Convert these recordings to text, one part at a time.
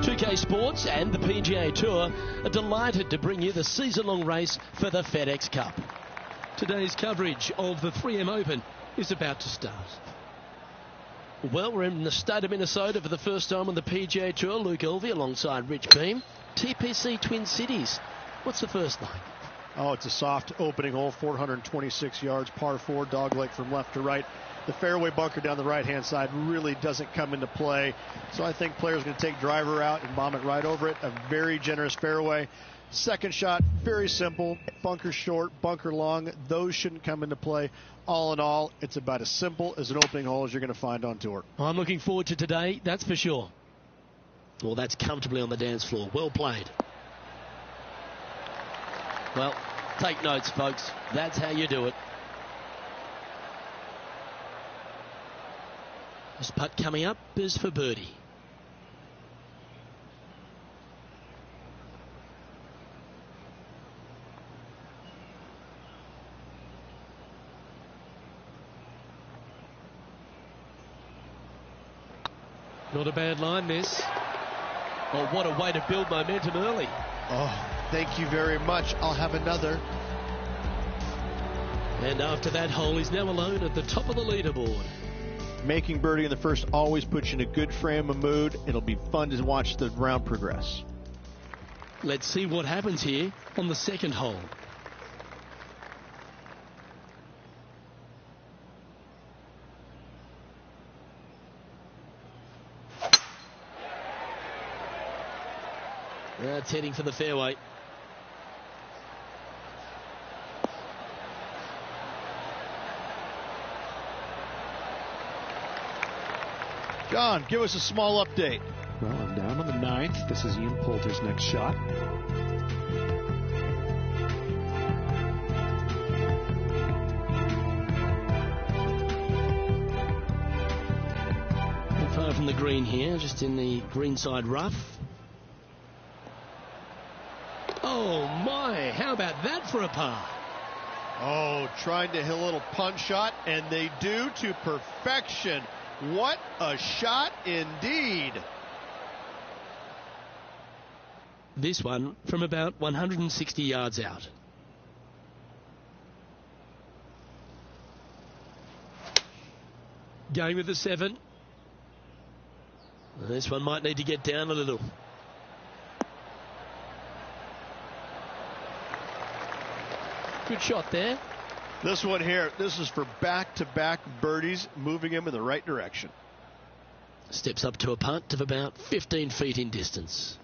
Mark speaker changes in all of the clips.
Speaker 1: 2K Sports and the PGA Tour are delighted to bring you the season-long race for the FedEx Cup. Today's coverage of the 3M Open is about to start. Well, we're in the state of Minnesota for the first time on the PGA Tour. Luke Elvey alongside Rich Beam. TPC Twin Cities. What's the first line?
Speaker 2: Oh, it's a soft opening hole, 426 yards, par 4, dogleg from left to right. The fairway bunker down the right-hand side really doesn't come into play. So I think players are going to take driver out and bomb it right over it. A very generous fairway. Second shot, very simple. Bunker short, bunker long. Those shouldn't come into play. All in all, it's about as simple as an opening hole as you're going to find on tour.
Speaker 1: I'm looking forward to today, that's for sure. Well, that's comfortably on the dance floor. Well played. Well, take notes, folks. That's how you do it. This putt coming up is for birdie. Not a bad line, this. Oh, what a way to build momentum early.
Speaker 2: Oh, thank you very much. I'll have another.
Speaker 1: And after that hole, he's now alone at the top of the leaderboard.
Speaker 2: Making birdie in the first always puts you in a good frame of mood. It'll be fun to watch the round progress.
Speaker 1: Let's see what happens here on the second hole. That's heading for the fairway.
Speaker 2: John, give us a small update.
Speaker 3: Well, I'm down on the 9th. This is Ian Poulter's next shot.
Speaker 1: Not far from the green here, just in the greenside rough. Oh my, how about that for a par?
Speaker 2: Oh, trying to hit a little punch shot, and they do to perfection. What a shot indeed.
Speaker 1: This one from about 160 yards out. Going with the 7. This one might need to get down a little. Good shot there.
Speaker 2: This one here, this is for back-to-back birdies, moving him in the right direction.
Speaker 1: Steps up to a putt of about 15 feet in distance.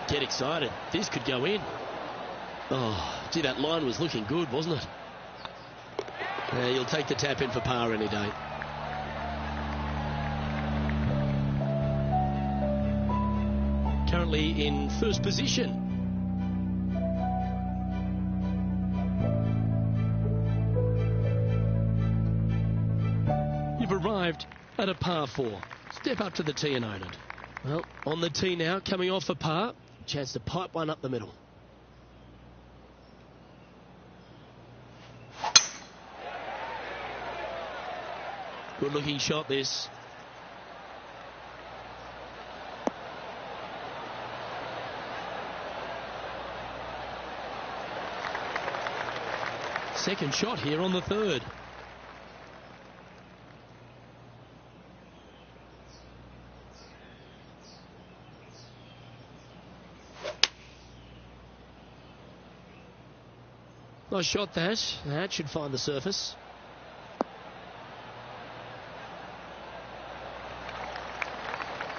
Speaker 1: Get excited. This could go in. Oh, gee, that line was looking good, wasn't it? You'll take the tap in for par any day. Currently in first position. You've arrived at a par 4. Step up to the tee and own it. Well, on the tee now, coming off a par. Chance to pipe one up the middle. Good looking shot this. Second shot here on the 3rd. Nice shot that. That should find the surface.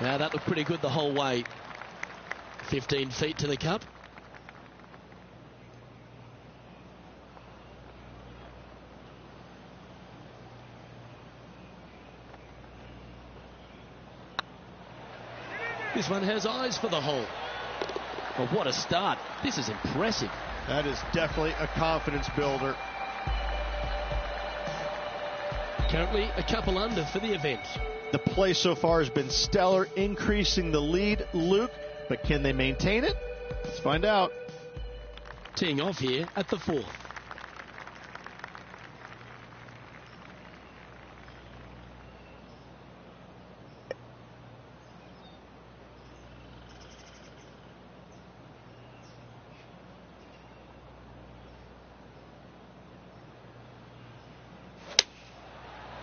Speaker 1: Now that looked pretty good the whole way. 15 feet to the cup. This one has eyes for the hole. Well, what a start. This is impressive.
Speaker 2: That is definitely a confidence builder.
Speaker 1: Currently a couple under for the event.
Speaker 2: The play so far has been stellar, increasing the lead, Luke, but can they maintain it? Let's find out.
Speaker 1: Teeing off here at the 4th.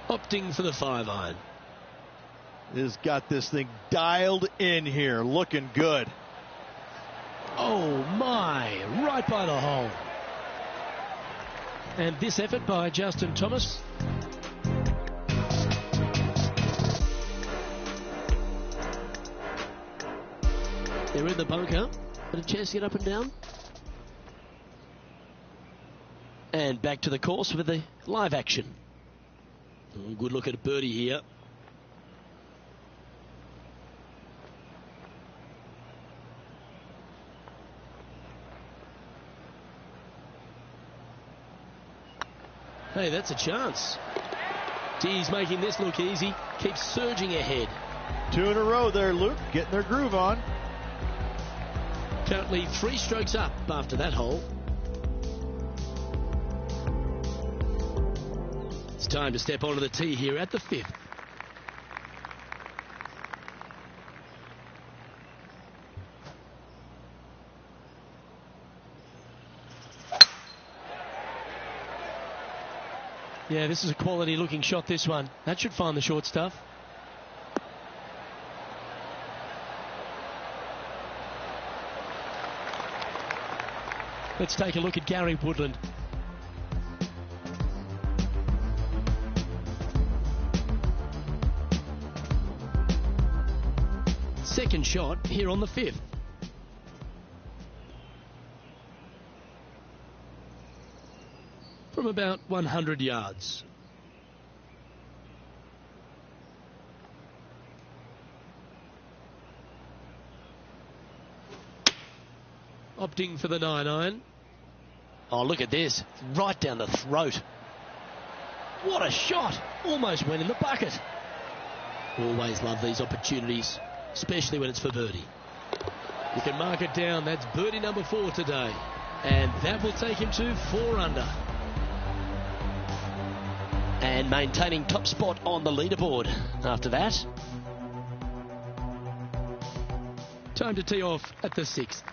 Speaker 1: Opting for the 5-iron.
Speaker 2: Has got this thing dialed in here, looking good.
Speaker 1: Oh my, right by the hole. And this effort by Justin Thomas. They're in the bunker. Got a chance to get up and down. And back to the course with the live action. Good look at a birdie here. Hey, that's a chance. He's making this look easy. Keeps surging ahead.
Speaker 2: 2 in a row there, Luke. Getting their groove on.
Speaker 1: Currently 3 strokes up after that hole. It's time to step onto the tee here at the 5th. Yeah, this is a quality looking shot, this one. That should find the short stuff. Let's take a look at Gary Woodland. Second shot here on the 5th. From about 100 yards. Opting for the 9-iron. Oh, look at this. Right down the throat. What a shot. Almost went in the bucket. Always love these opportunities, especially when it's for birdie. You can mark it down. That's birdie number 4 today. And that will take him to 4 under. And maintaining top spot on the leaderboard after that. Time to tee off at the 6th.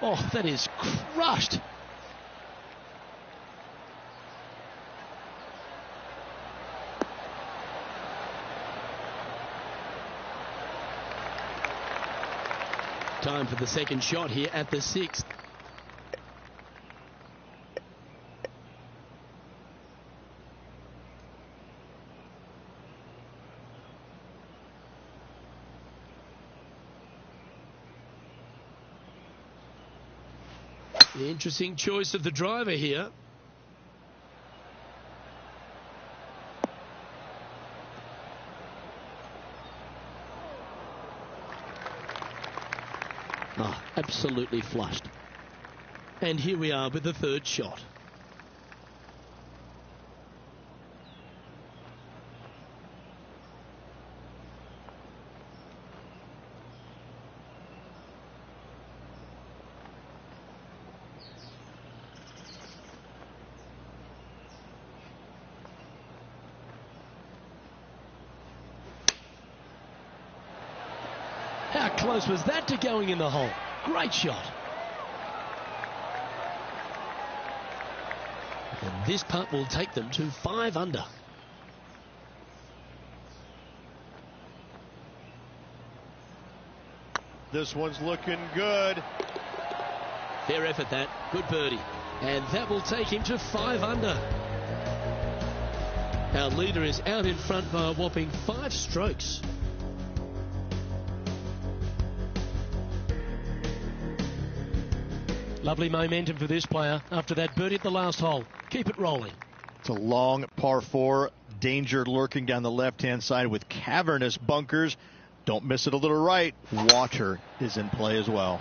Speaker 1: Oh, that is crushed. Time for the second shot here at the 6th. The interesting choice of the driver here. Oh, absolutely flushed. And here we are with the third shot. How close was that to going in the hole? Great shot. And this putt will take them to 5 under.
Speaker 2: This one's looking good.
Speaker 1: Fair effort that. Good birdie. And that will take him to 5 under. Our leader is out in front by a whopping 5 strokes. Lovely momentum for this player after that birdie at the last hole. Keep it rolling.
Speaker 4: It's a long par 4. Danger lurking down the left-hand side with cavernous bunkers. Don't miss it a little right. Water is in play as well.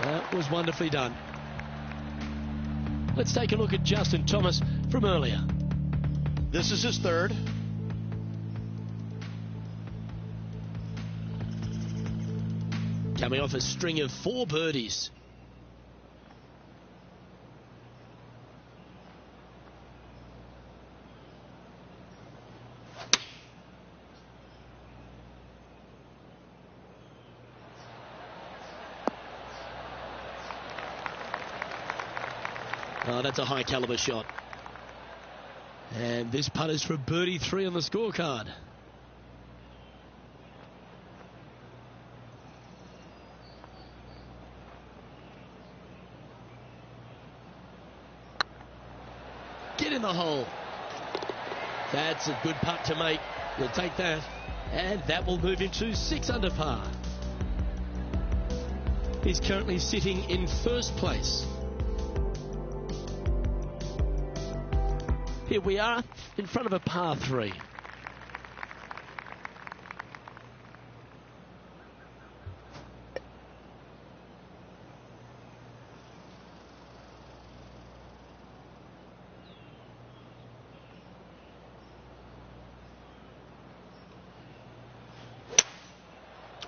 Speaker 1: That was wonderfully done. Let's take a look at Justin Thomas from earlier.
Speaker 4: This is his 3rd.
Speaker 1: Coming off a string of 4 birdies. Oh, that's a high caliber shot. And this putt is for birdie 3 on the scorecard. Get in the hole. That's a good putt to make. We'll take that. And that will move him to 6 under par. He's currently sitting in 1st place. Here we are in front of a par 3.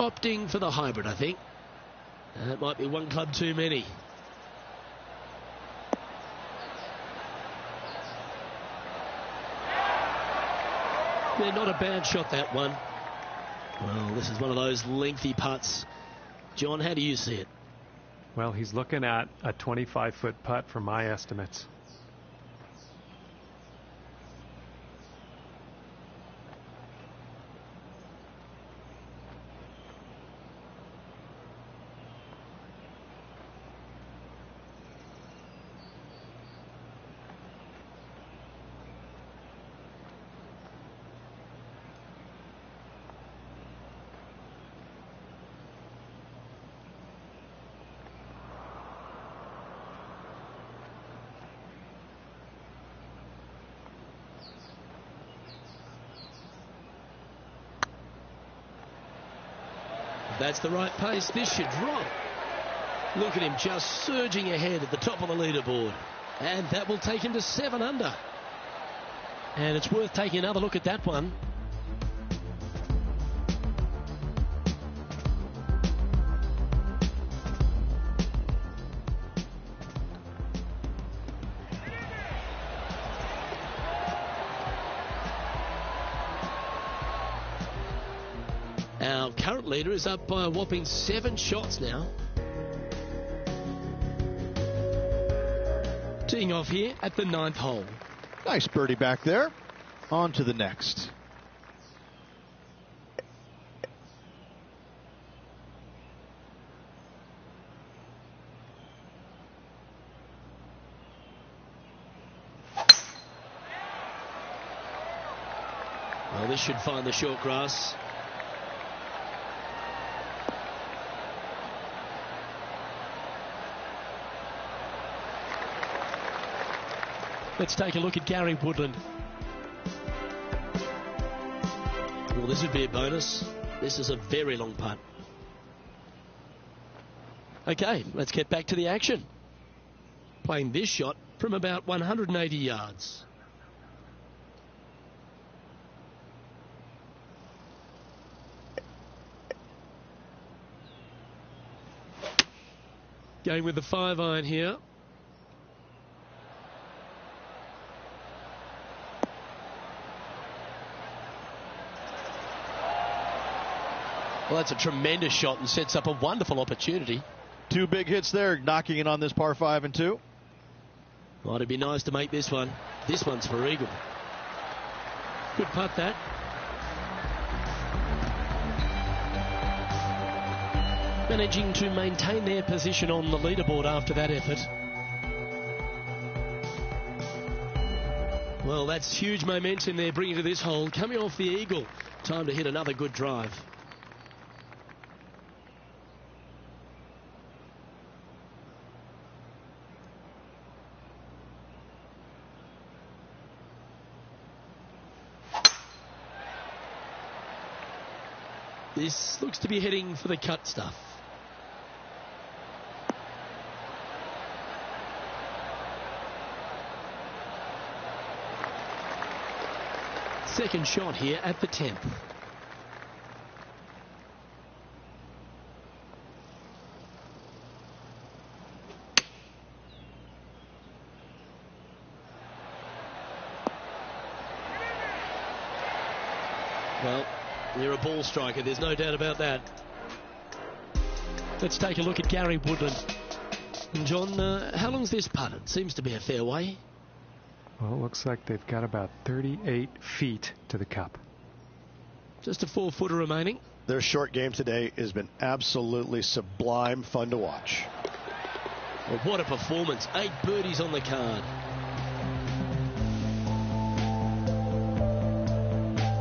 Speaker 1: Opting for the hybrid, I think. That might be 1 club too many. Yeah, not a bad shot, that one. Well, this is one of those lengthy putts. John, how do you see it?
Speaker 3: Well, he's looking at a 25-foot putt from my estimates.
Speaker 1: That's the right pace. This should drop. Look at him just surging ahead at the top of the leaderboard. And that will take him to 7 under. And it's worth taking another look at that one. Our current leader is up by a whopping 7 shots now. Teeing off here at the 9th hole.
Speaker 4: Nice birdie back there. On to the next.
Speaker 1: Well, this should find the short grass. Let's take a look at Gary Woodland. Well, this would be a bonus. This is a very long putt. Okay, let's get back to the action. Playing this shot from about 180 yards. Going with the 5-iron here. Well, that's a tremendous shot and sets up a wonderful opportunity.
Speaker 4: 2 big hits there, knocking it on this par 5 and 2.
Speaker 1: Might it be nice to make this one. This one's for eagle. Good putt, that. Managing to maintain their position on the leaderboard after that effort. Well, that's huge momentum they're bringing to this hole. Coming off the eagle. Time to hit another good drive. This looks to be heading for the cut stuff. Second shot here at the 10th. Well, you're a ball striker, there's no doubt about that. Let's take a look at Gary Woodland. And John, how long's this putt? It seems to be a fair way.
Speaker 3: Well, it looks like they've got about 38 feet to the cup.
Speaker 1: Just a 4-footer remaining.
Speaker 2: Their short game today has been absolutely sublime fun to watch.
Speaker 1: Well, what a performance. 8 birdies on the card.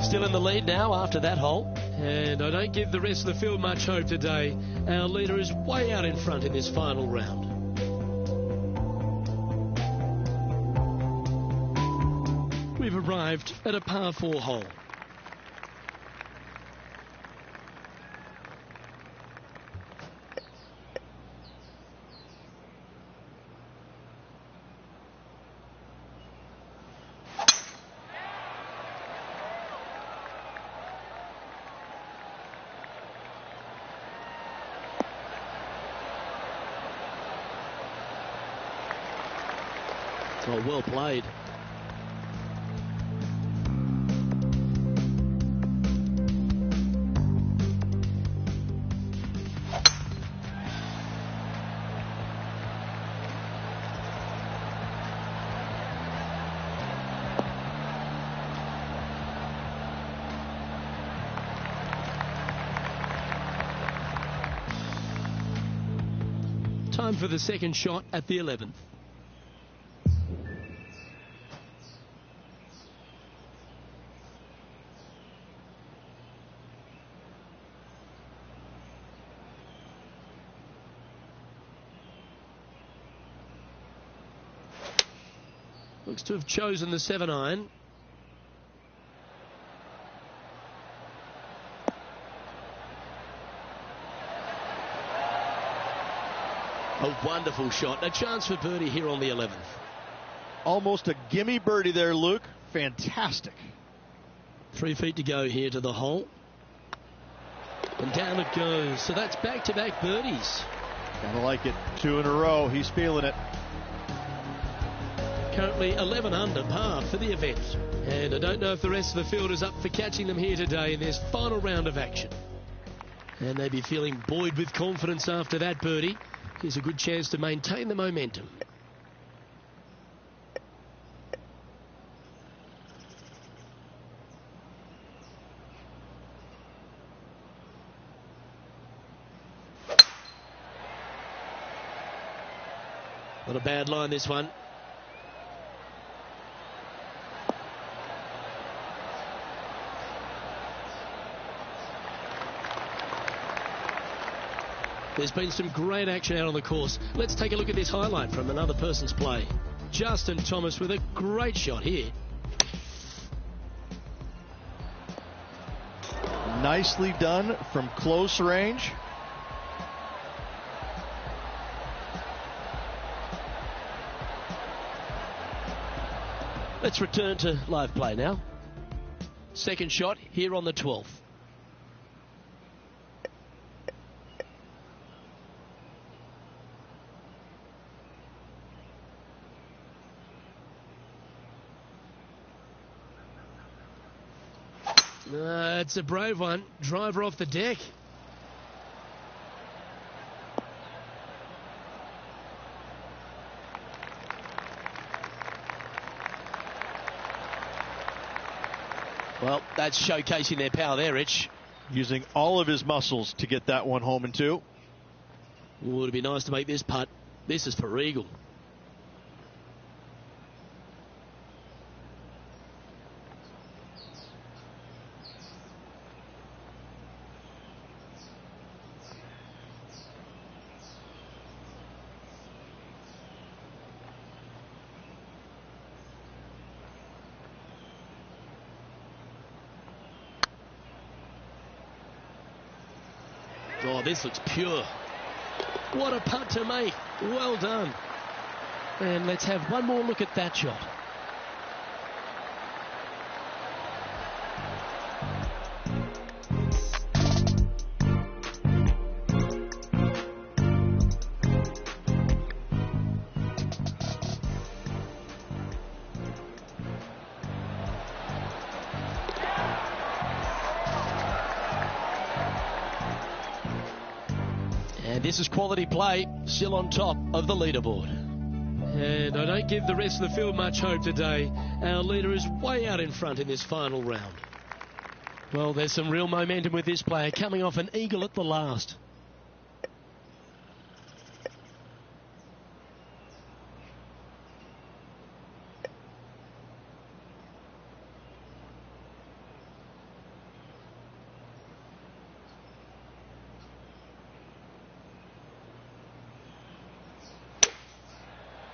Speaker 1: Still in the lead now after that hole. And I don't give the rest of the field much hope today. Our leader is way out in front in this final round. We've arrived at a par 4 hole. Oh, well played. Time for the second shot at the 11th. Looks to have chosen the 7-iron. A wonderful shot. A chance for birdie here on the 11th.
Speaker 4: Almost a gimme birdie there, Luke. Fantastic.
Speaker 1: 3 feet to go here to the hole. And down it goes. So that's back-to-back birdies.
Speaker 4: Gotta like it. 2 in a row. He's feeling it.
Speaker 1: Currently 11 under par for the event. And I don't know if the rest of the field is up for catching them here today in this final round of action. And they'd be feeling buoyed with confidence after that birdie. Here's a good chance to maintain the momentum. Not a bad line, this one. There's been some great action out on the course. Let's take a look at this highlight from another person's play. Justin Thomas with a great shot here.
Speaker 4: Nicely done from close range.
Speaker 1: Let's return to live play now. Second shot here on the 12th. It's a brave one. Driver off the deck. Well, that's showcasing their power there, Rich.
Speaker 4: Using all of his muscles to get that one home and two.
Speaker 1: Would it be nice to make this putt? This is for eagle. Oh, this looks pure. What a putt to make. Well done. And let's have one more look at that shot. And this is quality play, still on top of the leaderboard. And I don't give the rest of the field much hope today. Our leader is way out in front in this final round. Well, there's some real momentum with this player, coming off an eagle at the last.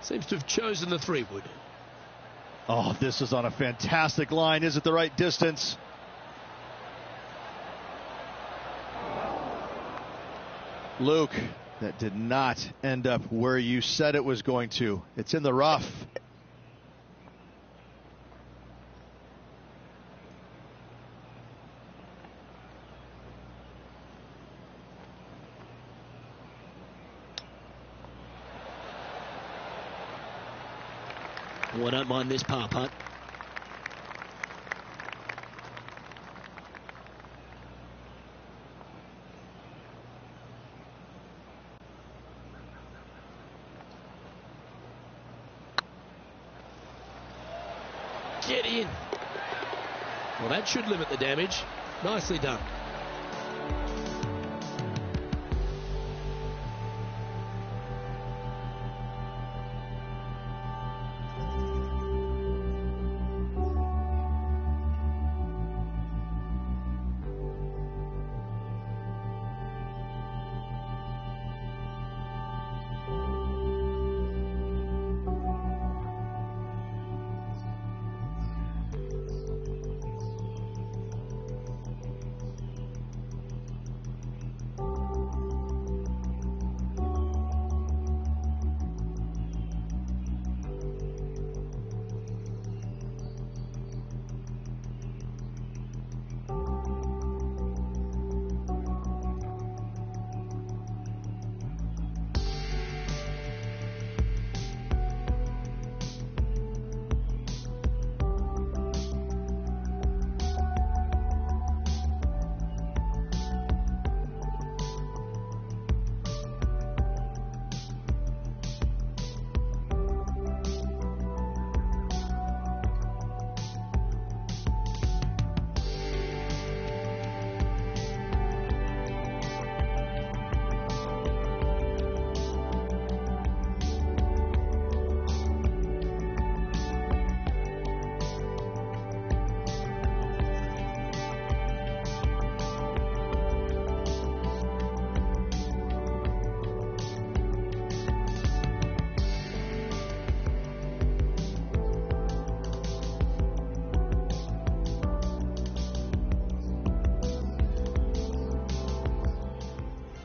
Speaker 1: Seems to have chosen the 3-wood.
Speaker 4: Oh, this is on a fantastic line. Is it the right distance? Luke, that did not end up where you said it was going to. It's in the rough.
Speaker 1: Oh, I don't mind this par putt. Get in. Well, that should limit the damage. Nicely done.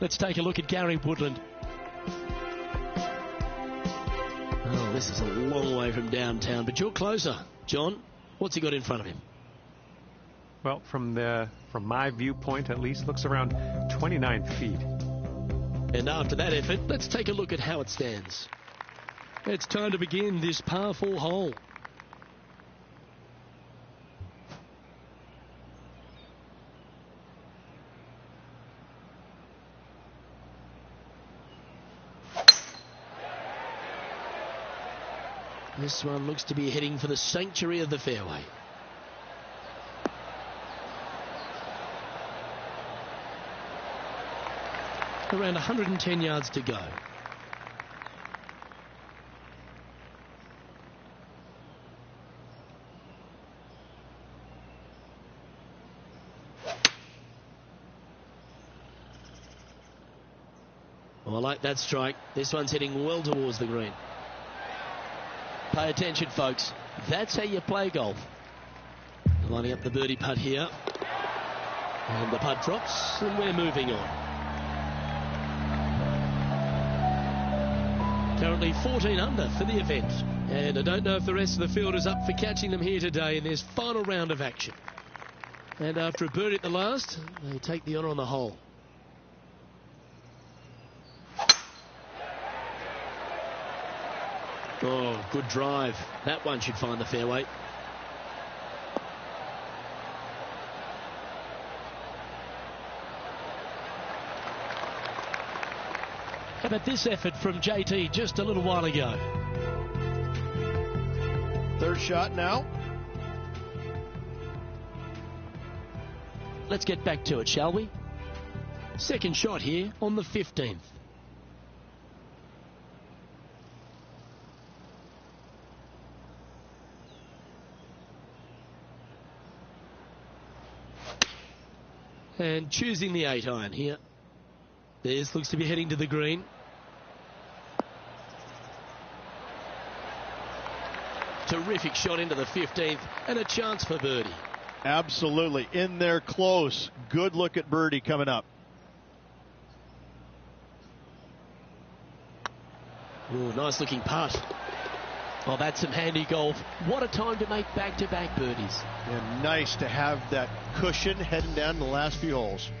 Speaker 1: Let's take a look at Gary Woodland. Oh, this is a long way from downtown, but you're closer. John, what's he got in front of him?
Speaker 3: Well, from my viewpoint at least, looks around 29 feet.
Speaker 1: And after that effort, let's take a look at how it stands. It's time to begin this par 4 hole. This one looks to be heading for the sanctuary of the fairway. Around 110 yards to go. Well, I like that strike. This one's heading well towards the green. Pay attention, folks. That's how you play golf. Lining up the birdie putt here. And the putt drops, and we're moving on. Currently 14 under for the event. And I don't know if the rest of the field is up for catching them here today in this final round of action. And after a birdie at the last, they take the honour on the hole. Oh, good drive. That one should find the fairway. How about this effort from JT just a little while ago?
Speaker 2: Third shot now.
Speaker 1: Let's get back to it, shall we? Second shot here on the 15th. And choosing the 8-iron here. This looks to be heading to the green. Terrific shot into the 15th and a chance for birdie.
Speaker 4: Absolutely. In there close. Good look at birdie coming up.
Speaker 1: Ooh, nice looking putt. Oh, that's some handy golf. What a time to make back-to-back birdies.
Speaker 2: And nice to have that cushion heading down the last few holes.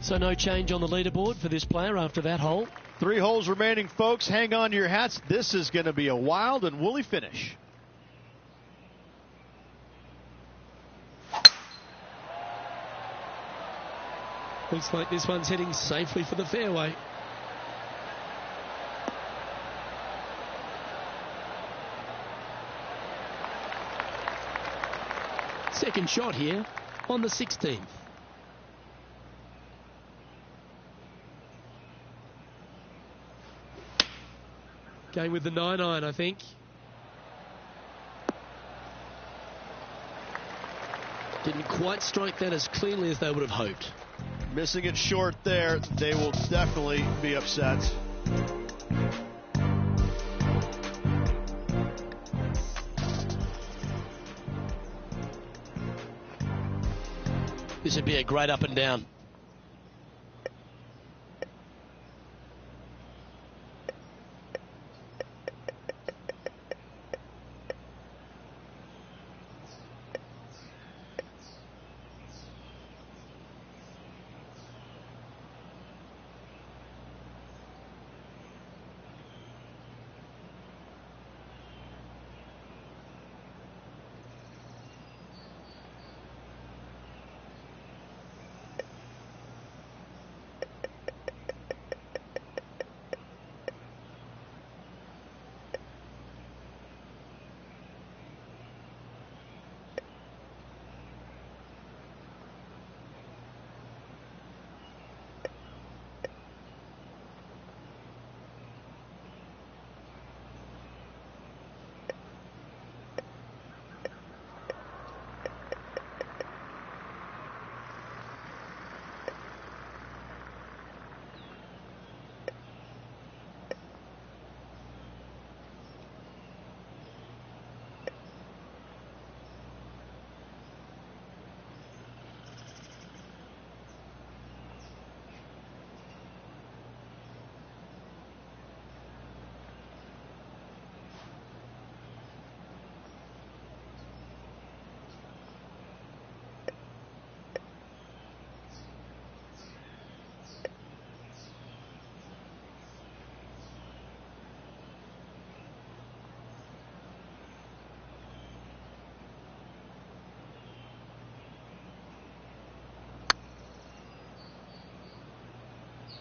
Speaker 1: So no change on the leaderboard for this player after that hole.
Speaker 2: 3 holes remaining, folks. Hang on to your hats. This is going to be a wild and woolly finish.
Speaker 1: Looks like this one's heading safely for the fairway. Second shot here on the 16th. Going with the 9-iron, I think. Didn't quite strike that as cleanly as they would have hoped.
Speaker 2: Missing it short there. They will definitely be upset.
Speaker 1: This would be a great up and down.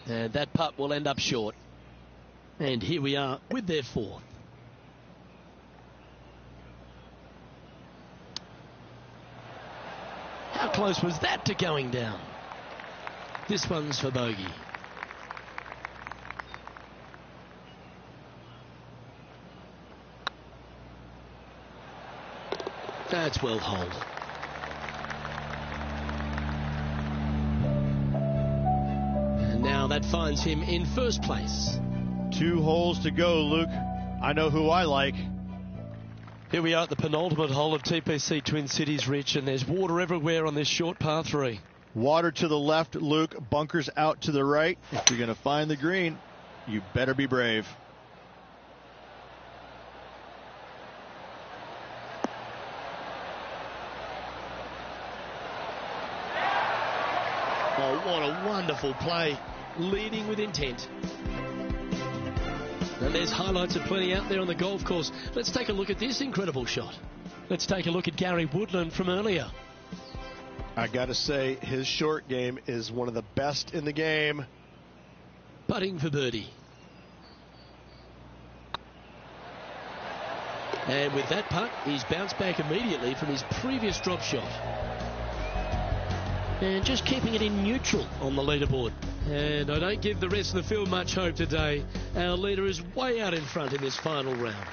Speaker 1: And that putt will end up short. And here we are with their 4th. How close was that to going down? This one's for bogey. That's well holed. And now that finds him in first place.
Speaker 4: 2 holes to go, Luke. I know who I like.
Speaker 1: Here we are at the penultimate hole of TPC Twin Cities, Rich, and there's water everywhere on this short par 3.
Speaker 4: Water to the left, Luke. Bunkers out to the right. If you're going to find the green, you better be brave.
Speaker 1: Oh, what a wonderful play. Leading with intent. And there's highlights aplenty out there on the golf course. Let's take a look at this incredible shot. Let's take a look at Gary Woodland from earlier.
Speaker 2: I got to say, his short game is one of the best in the game.
Speaker 1: Putting for birdie. And with that putt, he's bounced back immediately from his previous drop shot. And just keeping it in neutral on the leaderboard. And I don't give the rest of the field much hope today. Our leader is way out in front in this final round.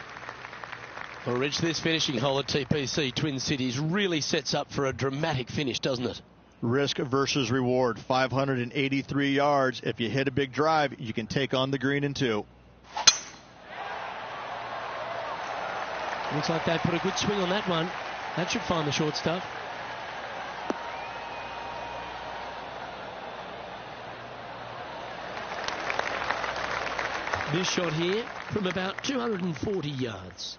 Speaker 1: Well, Rich, this finishing hole at TPC Twin Cities really sets up for a dramatic finish, doesn't it?
Speaker 4: Risk versus reward. 583 yards. If you hit a big drive, you can take on the green in 2.
Speaker 1: Looks like they put a good swing on that one. That should find the short stuff. This shot here from about 240 yards.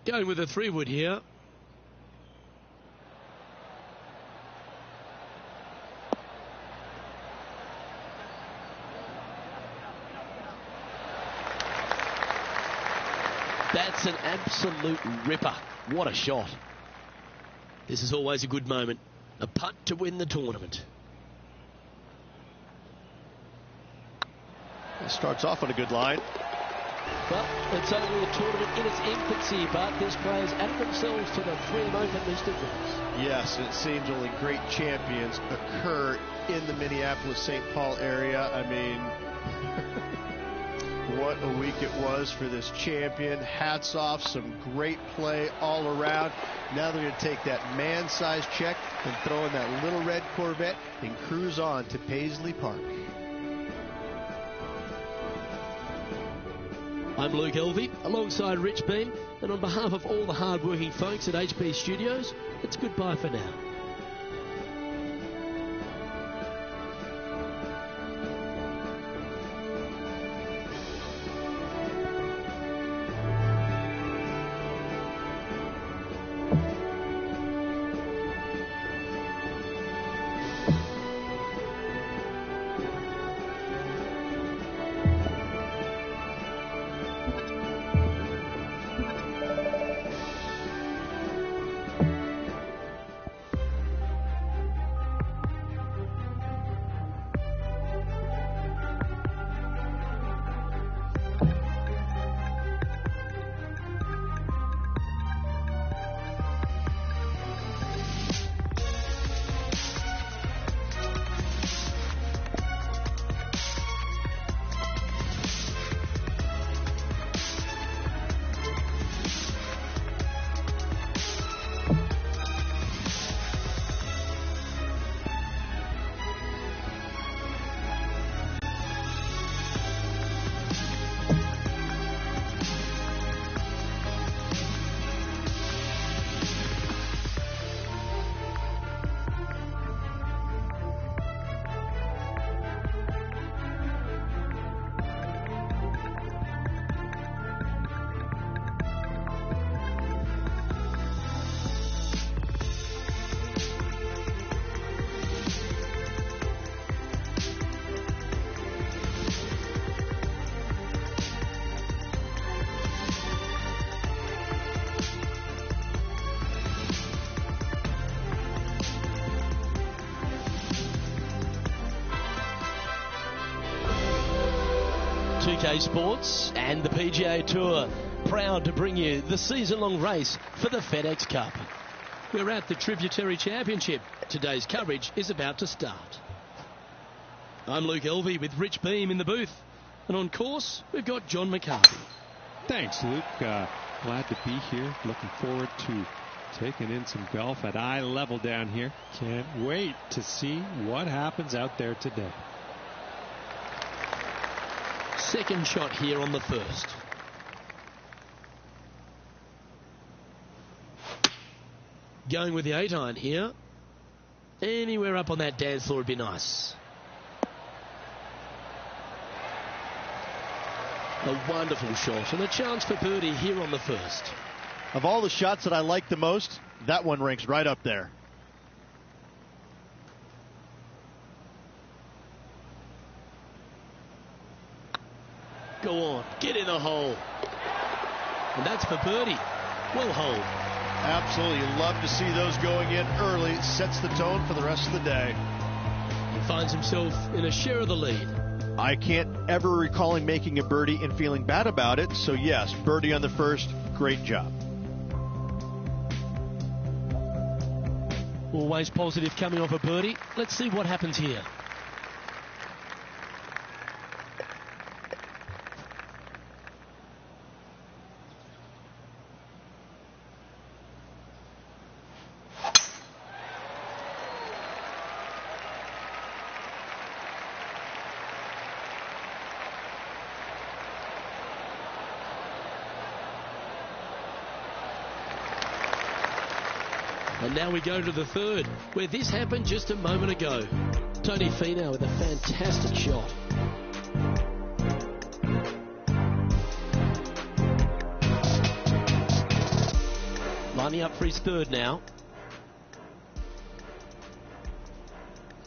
Speaker 1: Going with a 3-wood here. That's an absolute ripper. What a shot. This is always a good moment. A putt to win the tournament.
Speaker 2: It starts off on a good line.
Speaker 1: Well, it's only a tournament in its infancy, but these players added themselves to the 3M Open list of winners.
Speaker 2: Yes, it seems only great champions occur in the Minneapolis-St. Paul area. I mean, what a week it was for this champion. Hats off, some great play all around. Now they're going to take that man-sized check and throw in that little red Corvette and cruise on to Paisley Park.
Speaker 1: I'm Luke Elvey, alongside Rich Beam, and on behalf of all the hard-working folks at HP Studios, it's goodbye for now. 2K Sports and the PGA Tour, proud to bring you the season-long race for the FedEx Cup. We're at the Tributary Championship. Today's coverage is about to start. I'm Luke Elvey with Rich Beam in the booth. And on course, we've got John McCarthy.
Speaker 5: Thanks, Luke. Glad to be here. Looking forward to taking in some golf at eye level down here. Can't wait to see what happens out there today.
Speaker 1: Second shot here on the first. Going with the 8-iron here. Anywhere up on that dance floor would be nice. A wonderful shot and a chance for birdie here on the first.
Speaker 4: Of all the shots that I like the most, that one ranks right up there.
Speaker 1: Go on, get in the hole. And that's for birdie. Well holed.
Speaker 4: Absolutely. You love to see those going in early. Sets the tone for the rest of the day.
Speaker 1: He finds himself in a share of the lead.
Speaker 4: I can't ever recall him making a birdie and feeling bad about it. So yes, birdie on the first. Great job.
Speaker 1: Always positive coming off a birdie. Let's see what happens here. And now we go to the third, where this happened just a moment ago. Tony Finau with a fantastic shot. Lining up for his third now.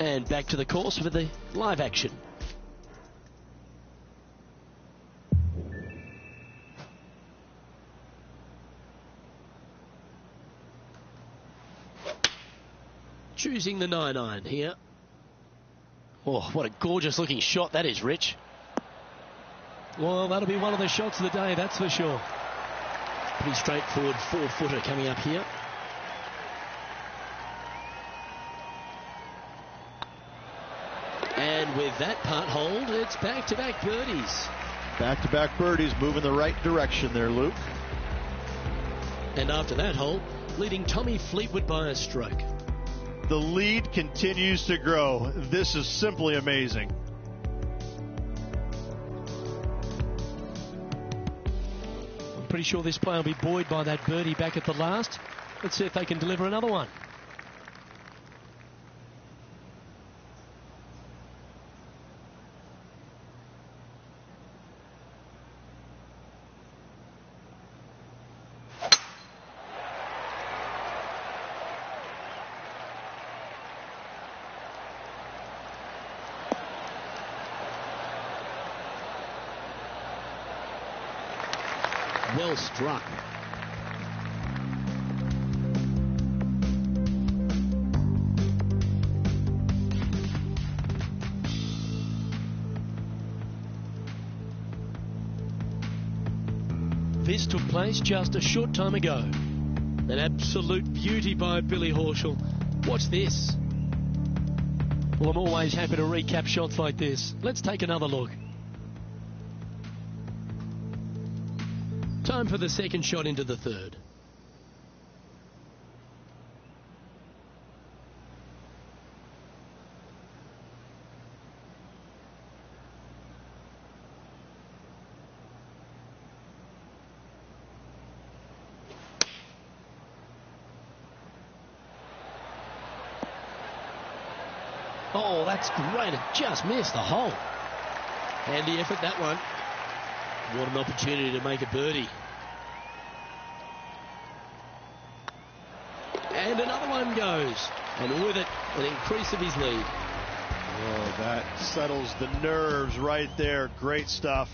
Speaker 1: And back to the course for the live action. Choosing the 9-iron here. Oh, what a gorgeous looking shot that is, Rich. Well, that'll be one of the shots of the day, that's for sure. Pretty straightforward 4-footer coming up here. And with that part hold, it's back-to-back birdies.
Speaker 4: Back-to-back birdies, moving the right direction there, Luke.
Speaker 1: And after that hole, leading Tommy Fleetwood by a stroke.
Speaker 4: The lead continues to grow. This is simply amazing.
Speaker 1: I'm pretty sure this player will be buoyed by that birdie back at the last. Let's see if they can deliver another one. Well struck. This took place just a short time ago. An absolute beauty by Billy Horschel. Watch this. Well, I'm always happy to recap shots like this. Let's take another look. Time for the second shot into the third. Oh, that's great. It just missed the hole. Handy effort, that one. What an opportunity to make a birdie. And another one goes. And with it, an increase of his lead.
Speaker 4: Oh, that settles the nerves right there. Great stuff.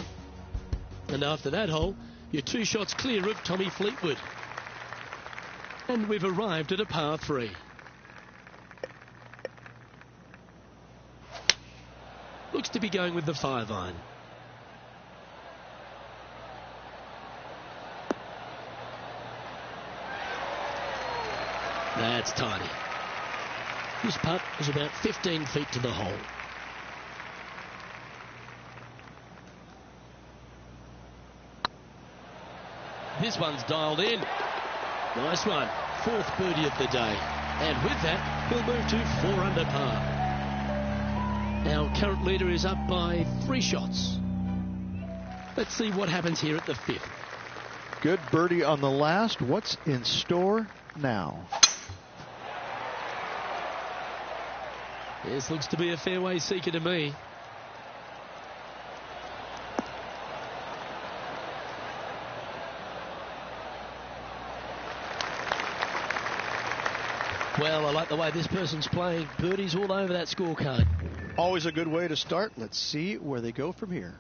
Speaker 1: And after that hole, you're 2 shots clear of Tommy Fleetwood. And we've arrived at a par 3. Looks to be going with the 5-iron. That's tiny. This putt was about 15 feet to the hole. This one's dialed in. Nice one. Fourth birdie of the day. And with that, he'll move to 4 under par. Our current leader is up by 3 shots. Let's see what happens here at the 5th.
Speaker 4: Good birdie on the last. What's in store now?
Speaker 1: This looks to be a fairway seeker to me. Well, I like the way this person's playing. Birdies all over that scorecard.
Speaker 2: Always a good way to start. Let's see where they go from here.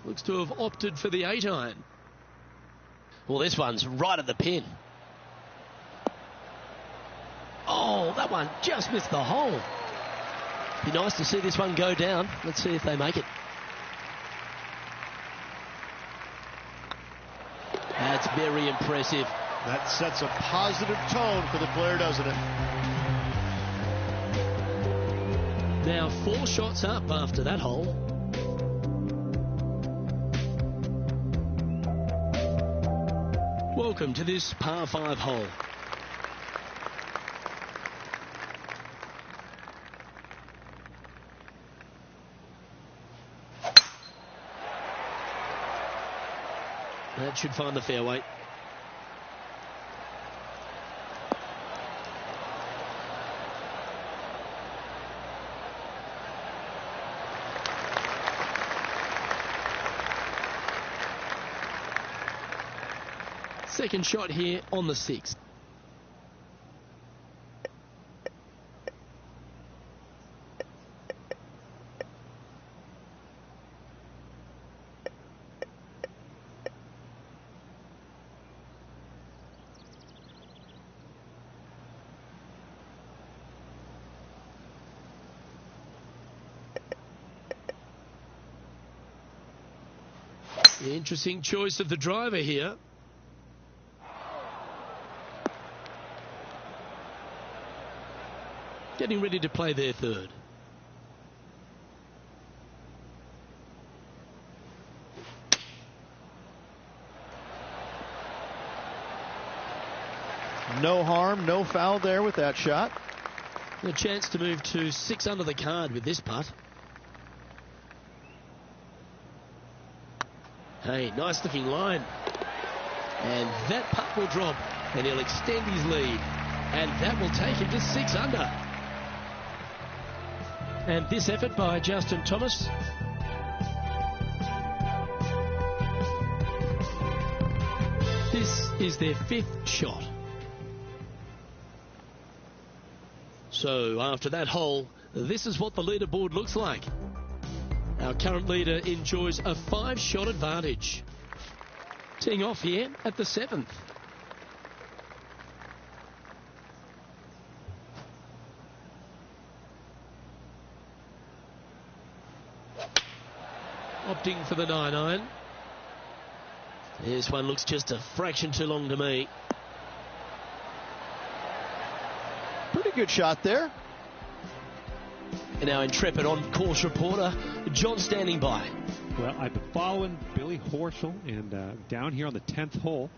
Speaker 1: Looks to have opted for the 8-iron. Well, this one's right at the pin. Oh, that one just missed the hole. Be nice to see this one go down. Let's see if they make it. That's very impressive.
Speaker 2: That sets a positive tone for the player, doesn't it?
Speaker 1: Now 4 shots up after that hole. Welcome to this par 5 hole. That should find the fairway. Second shot here on the 6th. Interesting choice of the driver here. Getting ready to play their 3rd.
Speaker 4: No harm, no foul there with that shot.
Speaker 1: A chance to move to 6 under the card with this putt. Hey, nice looking line. And that putt will drop and he'll extend his lead. And that will take him to 6 under. And this effort by Justin Thomas. This is their 5th shot. So after that hole, this is what the leaderboard looks like. Our current leader enjoys a 5-shot advantage. Teeing off here at the 7th. Opting for the 9-iron. This one looks just a fraction too long to me.
Speaker 4: Pretty good shot there.
Speaker 1: And our intrepid on-course reporter, John, standing by.
Speaker 5: Well, I've been following Billy Horschel, and down here on the 10th hole.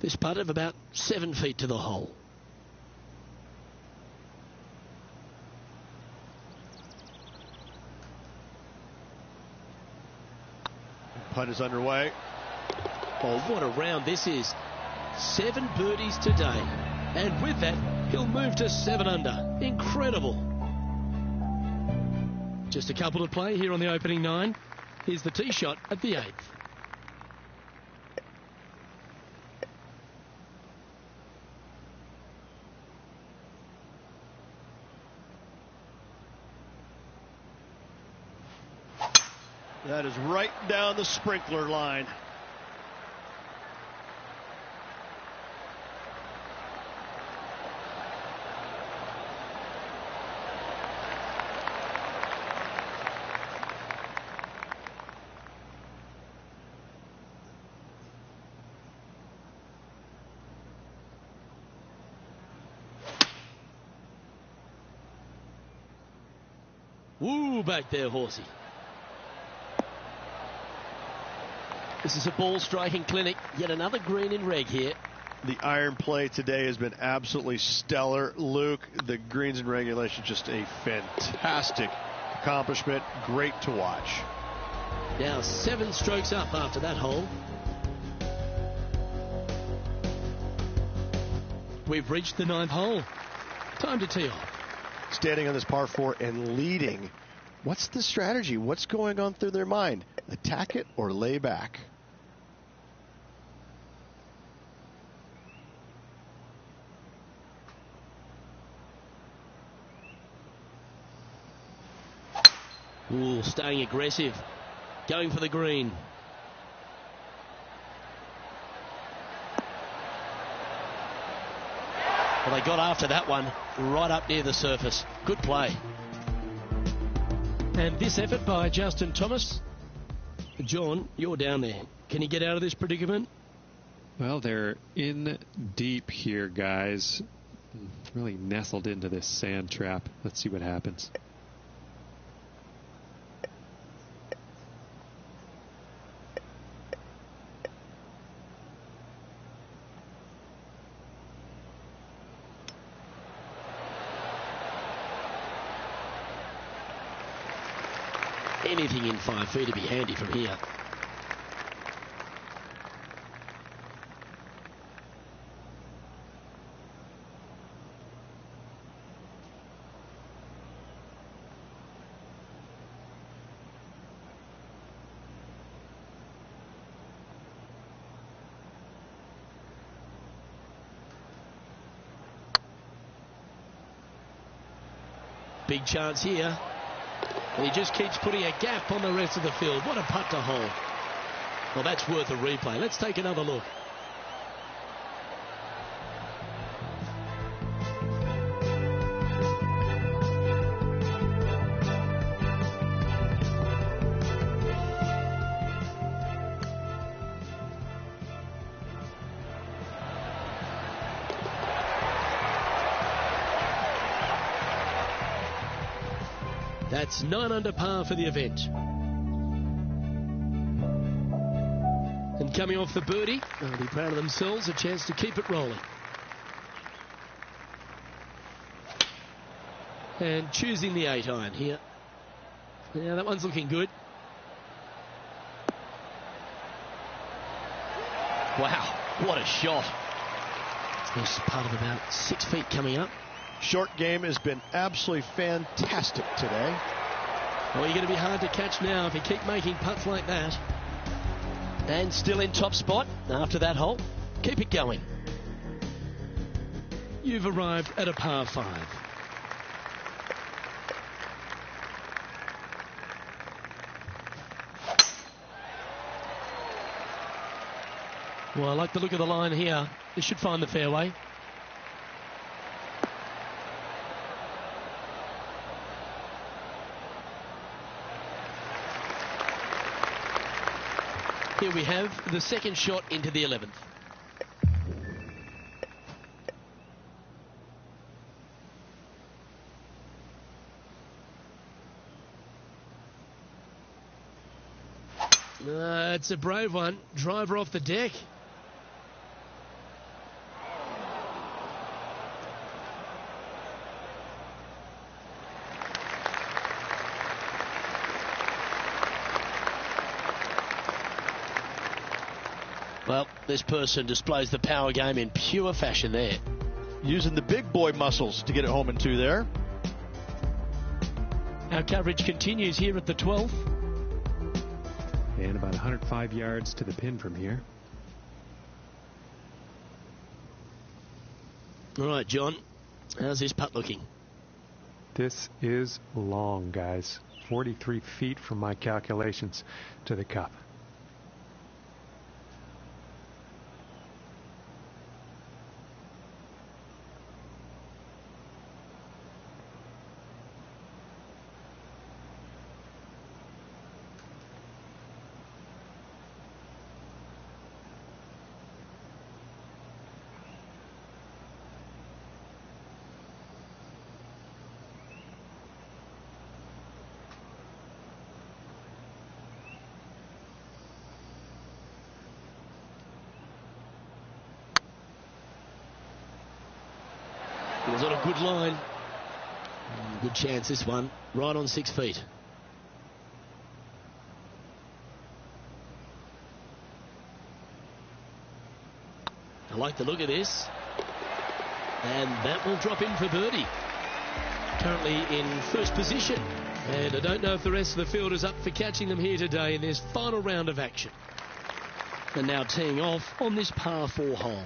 Speaker 1: This putt of about 7 feet to the hole.
Speaker 2: Putt is underway.
Speaker 1: Oh, what a round this is. 7 birdies today. And with that, he'll move to 7 under. Incredible. Just a couple to play here on the opening 9. Here's the tee shot at the 8th.
Speaker 2: That is right down the sprinkler line.
Speaker 1: Woo, back there, Horsey. This is a ball striking clinic. Yet another green in reg here.
Speaker 2: The iron play today has been absolutely stellar. Luke, the greens in regulation, just a fantastic accomplishment. Great to watch.
Speaker 1: Now 7 strokes up after that hole. We've reached the 9th hole. Time to tee off.
Speaker 2: Standing on this par 4 and leading. What's the strategy? What's going on through their mind? Attack it or lay back?
Speaker 1: Ooh, staying aggressive. Going for the green. Well, they got after that one right up near the surface. Good play. And this effort by Justin Thomas. John, you're down there. Can you get out of this predicament?
Speaker 5: Well, they're in deep here, guys. Really nestled into this sand trap. Let's see what happens.
Speaker 1: Anything in 5 feet to be handy from here. Big chance here. And he just keeps putting a gap on the rest of the field. What a putt to hole. Well, that's worth a replay. Let's take another look. That's 9 under par for the event. And coming off the birdie, they'll be proud of themselves, a chance to keep it rolling. And choosing the 8-iron here. Yeah, that one's looking good. Wow, what a shot. This part of about 6 feet coming up.
Speaker 2: Short game has been absolutely fantastic today.
Speaker 1: Well, you're going to be hard to catch now if you keep making putts like that. And still in top spot after that hole. Keep it going. You've arrived at a par 5. Well, I like the look of the line here. This should find the fairway. Here we have the second shot into the 11th. It's a brave one. Driver off the deck. Well, this person displays the power game in pure fashion there.
Speaker 4: Using the big boy muscles to get it home in 2 there.
Speaker 1: Our coverage continues here at the 12th.
Speaker 5: And about 105 yards to the pin from here.
Speaker 1: All right, John. How's this putt looking?
Speaker 3: This is long, guys. 43 feet from my calculations to the cup.
Speaker 1: It was on a good line. Good chance this one. Right on 6 feet. I like the look of this. And that will drop in for birdie. Currently in first position. And I don't know if the rest of the field is up for catching them here today in this final round of action. And now teeing off on this par 4 hole.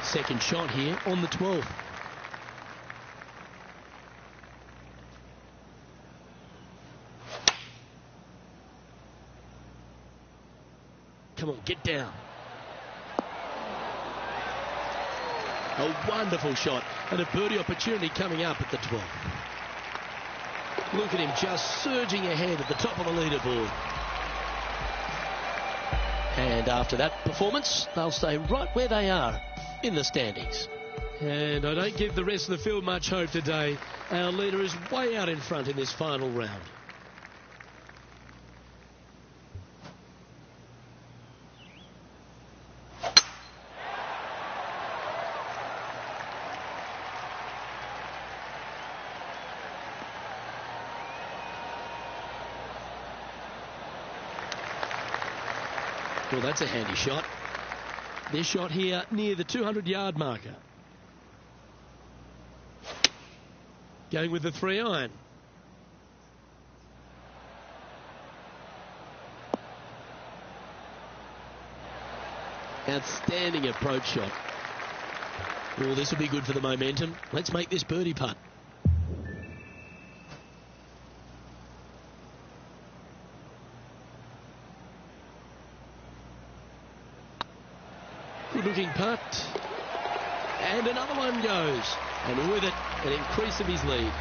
Speaker 1: Second shot here on the 12th. Come on, get down. A wonderful shot and a birdie opportunity coming up at the 12th. Look at him just surging ahead at the top of the leaderboard. And after that performance, they'll stay right where they are in the standings. And I don't give the rest of the field much hope today. Our leader is way out in front in this final round. Well, that's a handy shot. This shot here near the 200-yard marker. Going with the 3-iron. Outstanding approach shot. Oh, this will be good for the momentum. Let's make this birdie putt. Good looking putt. And another one goes. And with it, an increase of his lead.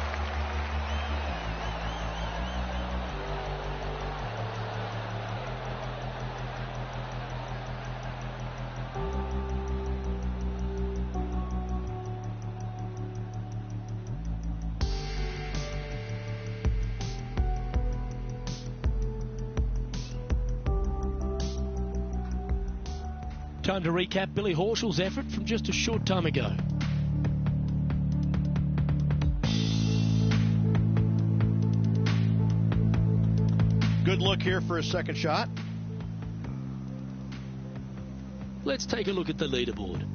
Speaker 1: Time to recap Billy Horschel's effort from just a short time ago.
Speaker 2: Good look here for a second shot.
Speaker 1: Let's take a look at the leaderboard.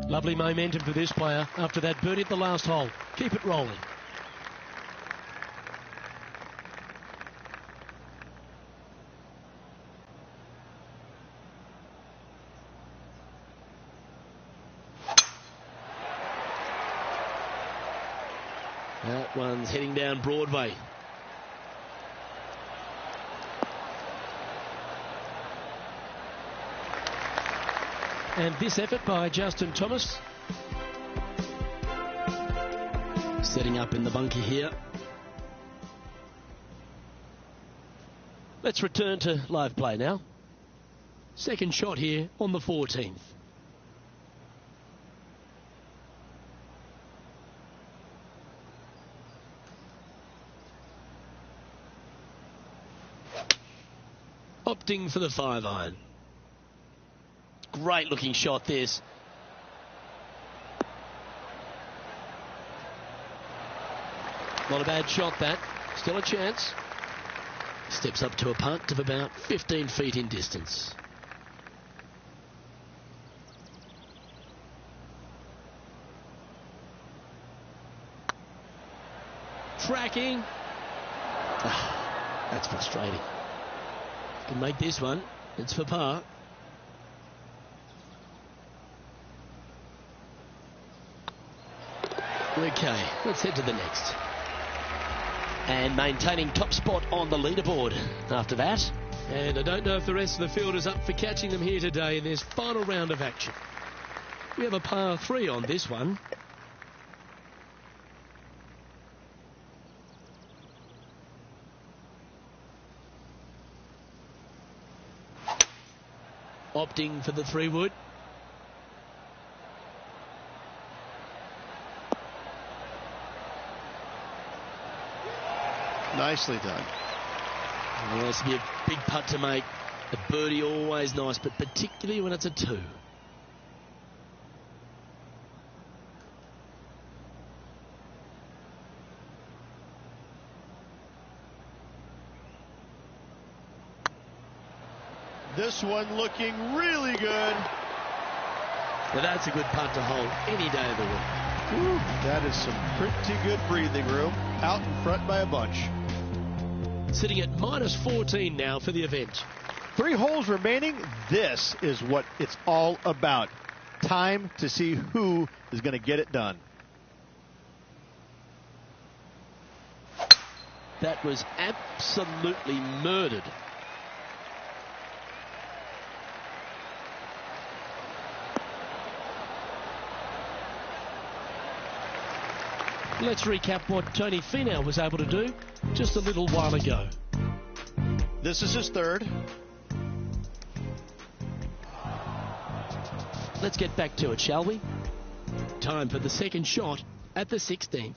Speaker 1: Lovely momentum for this player after that birdie at the last hole. Keep it rolling. That one's heading down Broadway. And this effort by Justin Thomas. Setting up in the bunker here. Let's return to live play now. Second shot here on the 14th. Opting for the 5-iron. Great looking shot this. Not a bad shot that. Still a chance. Steps up to a putt of about 15 feet in distance. tracking. That's frustrating. Can make this one. It's for par. Okay, let's head to the next. And maintaining top spot on the leaderboard after that. And I don't know if the rest of the field is up for catching them here today in this final round of action. We have a par 3 on this one. Opting for the 3-wood.
Speaker 2: Nicely done.
Speaker 1: Well, this will be a big putt to make. A birdie always nice, but particularly when it's a 2.
Speaker 2: This one looking really good.
Speaker 1: Now that's a good putt to hold any day of the week.
Speaker 2: Woo, that is some pretty good breathing room. Out in front by a bunch.
Speaker 1: Sitting at -14 now for the event.
Speaker 2: 3 holes remaining. This is what it's all about. Time to see who is going to get it done.
Speaker 1: That was absolutely murdered. Let's recap what Tony Finau was able to do just a little while ago.
Speaker 2: This is his 3rd.
Speaker 1: Let's get back to it, shall we? Time for the 2nd shot at the 16th.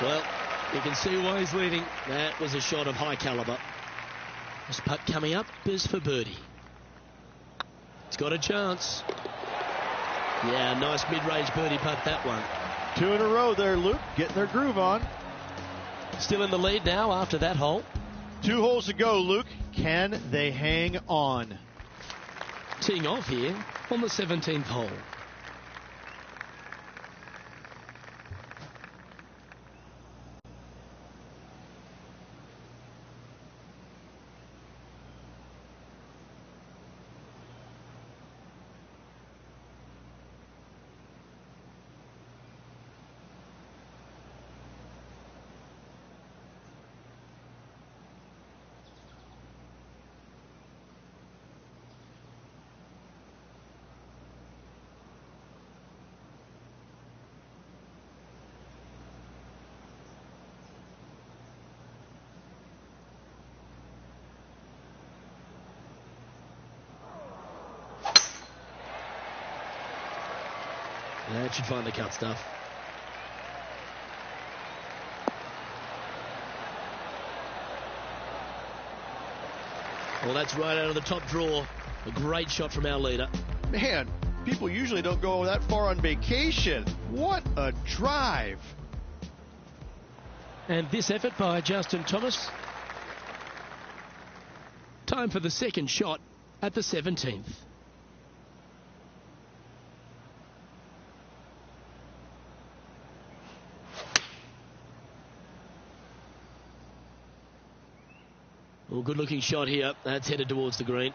Speaker 1: Well, you can see why he's leading. That was a shot of high caliber. This putt coming up is for birdie. It's got a chance. Yeah, nice mid-range birdie putt, that one.
Speaker 2: 2 in a row there, Luke. Getting their groove on.
Speaker 1: Still in the lead now after that hole.
Speaker 2: 2 holes to go, Luke. Can they hang on?
Speaker 1: Teeing off here on the 17th hole. That should find the cut stuff. Well, that's right out of the top drawer. A great shot from our leader.
Speaker 2: Man, people usually don't go that far on vacation. What a drive.
Speaker 1: And this effort by Justin Thomas. Time for the 2nd shot at the 17th. Well, good looking shot here. That's headed towards the green.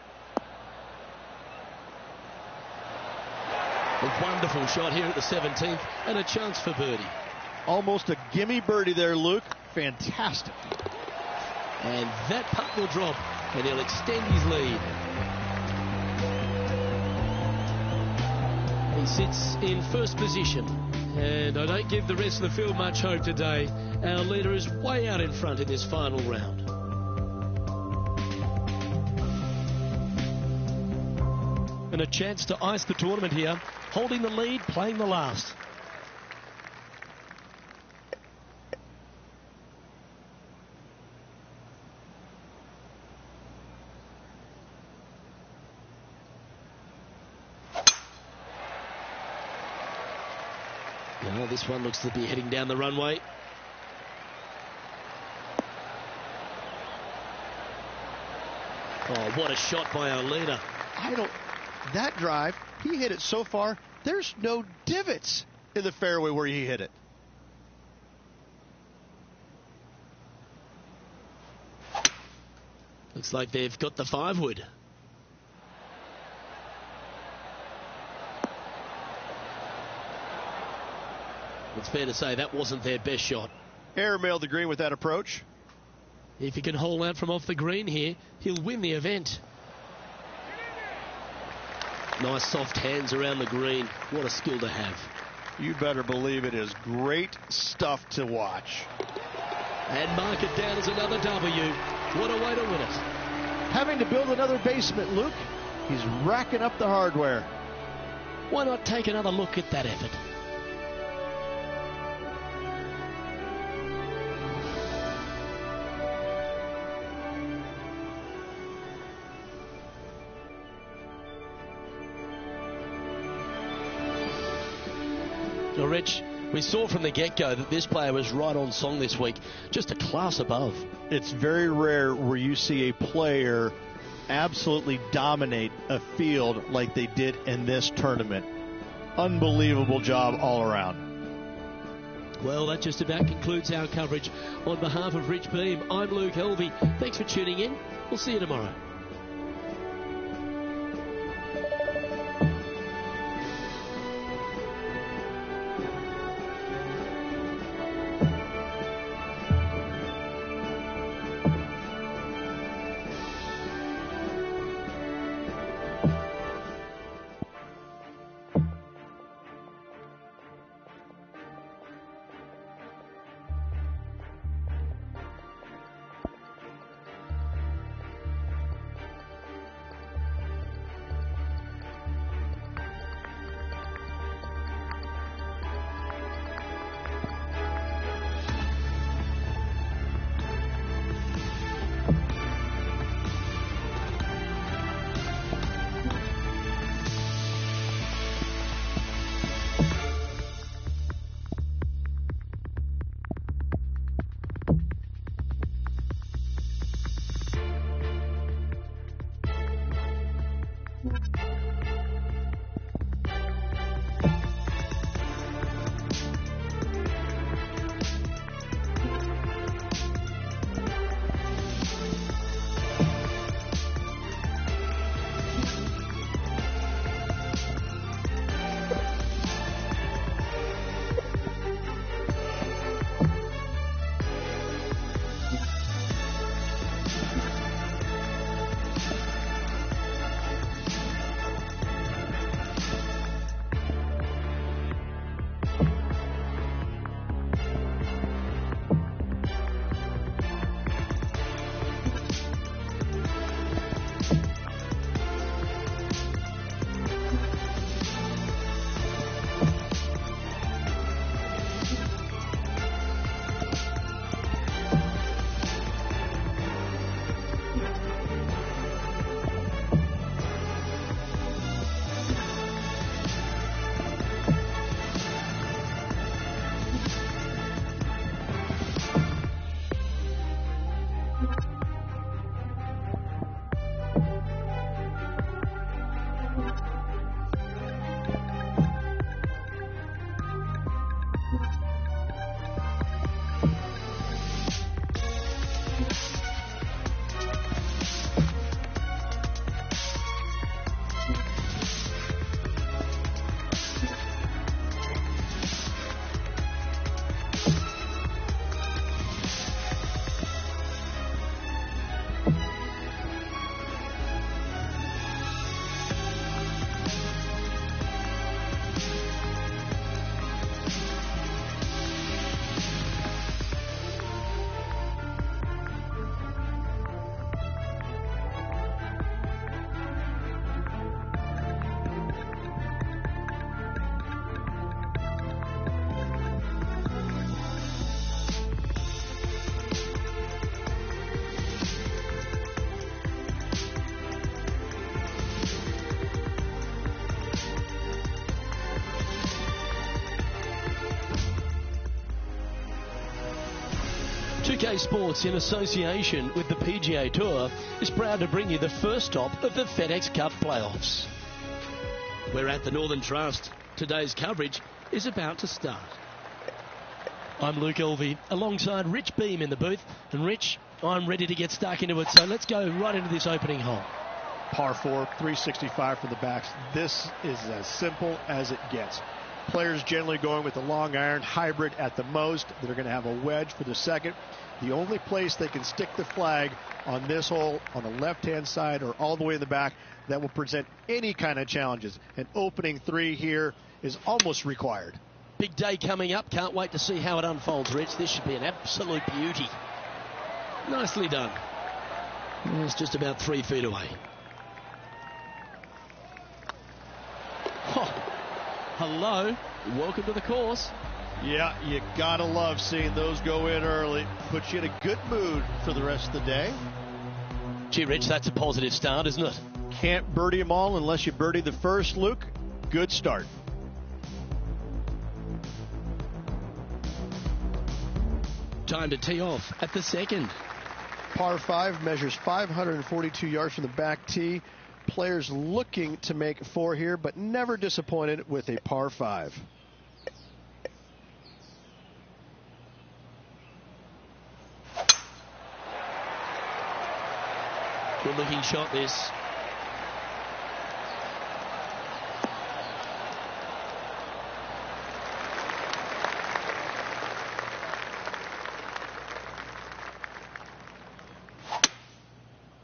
Speaker 1: A wonderful shot here at the 17th and a chance for birdie.
Speaker 2: Almost a gimme birdie there, Luke. Fantastic.
Speaker 1: And that putt will drop and he'll extend his lead. He sits in 1st position. And I don't give the rest of the field much hope today. Our leader is way out in front in this final round. And a chance to ice the tournament here, holding the lead, playing the last. Now this one looks to be heading down the runway. Oh, what a shot by our leader.
Speaker 4: That drive, he hit it so far, there's no divots in the fairway where he hit it.
Speaker 1: Looks like they've got the 5-wood. It's fair to say that wasn't their best shot.
Speaker 4: Airmailed the green with that approach.
Speaker 1: If he can hole out from off the green here, he'll win the event. Nice soft hands around the green. What a skill to have.
Speaker 4: You better believe it is great stuff to watch.
Speaker 1: And mark it down as another W. What a way to win it.
Speaker 2: Having to build another basement, Luke. He's racking up the hardware.
Speaker 1: Why not take another look at that effort? Well, Rich, we saw from the get-go that this player was right on song this week, just a class above.
Speaker 4: It's very rare where you see a player absolutely dominate a field like they did in this tournament. Unbelievable job all around.
Speaker 1: Well, that just about concludes our coverage. On behalf of Rich Beam, I'm Luke Helvey. Thanks for tuning in. We'll see you tomorrow. 2K Sports, in association with the PGA Tour, is proud to bring you the first stop of the FedEx Cup playoffs. We're at the Northern Trust. Today's coverage is about to start. I'm Luke Elvey, alongside Rich Beam in the booth. And Rich, I'm ready to get stuck into it, so let's go right into this opening hole.
Speaker 2: Par 4, 365 for the backs. This is as simple as it gets. Players generally going with the long iron hybrid at the most. They're going to have a wedge for the second. The only place they can stick the flag on this hole on the left-hand side or all the way in the back that will present any kind of challenges. An opening 3 here is almost required.
Speaker 1: Big day coming up. Can't wait to see how it unfolds, Rich. This should be an absolute beauty. Nicely done. It's just about 3 feet away. Oh. Hello, welcome to the course.
Speaker 4: Yeah, you gotta love seeing those go in early. Puts you in a good mood for the rest of the day.
Speaker 1: Gee, Rich, that's a positive start, isn't it?
Speaker 4: Can't birdie them all unless you birdie the first, Luke. Good start.
Speaker 1: Time to tee off at the second.
Speaker 2: Par 5 measures 542 yards from the back tee. Players looking to make 4 here, but never disappointed with a par 5.
Speaker 1: Good looking shot, this.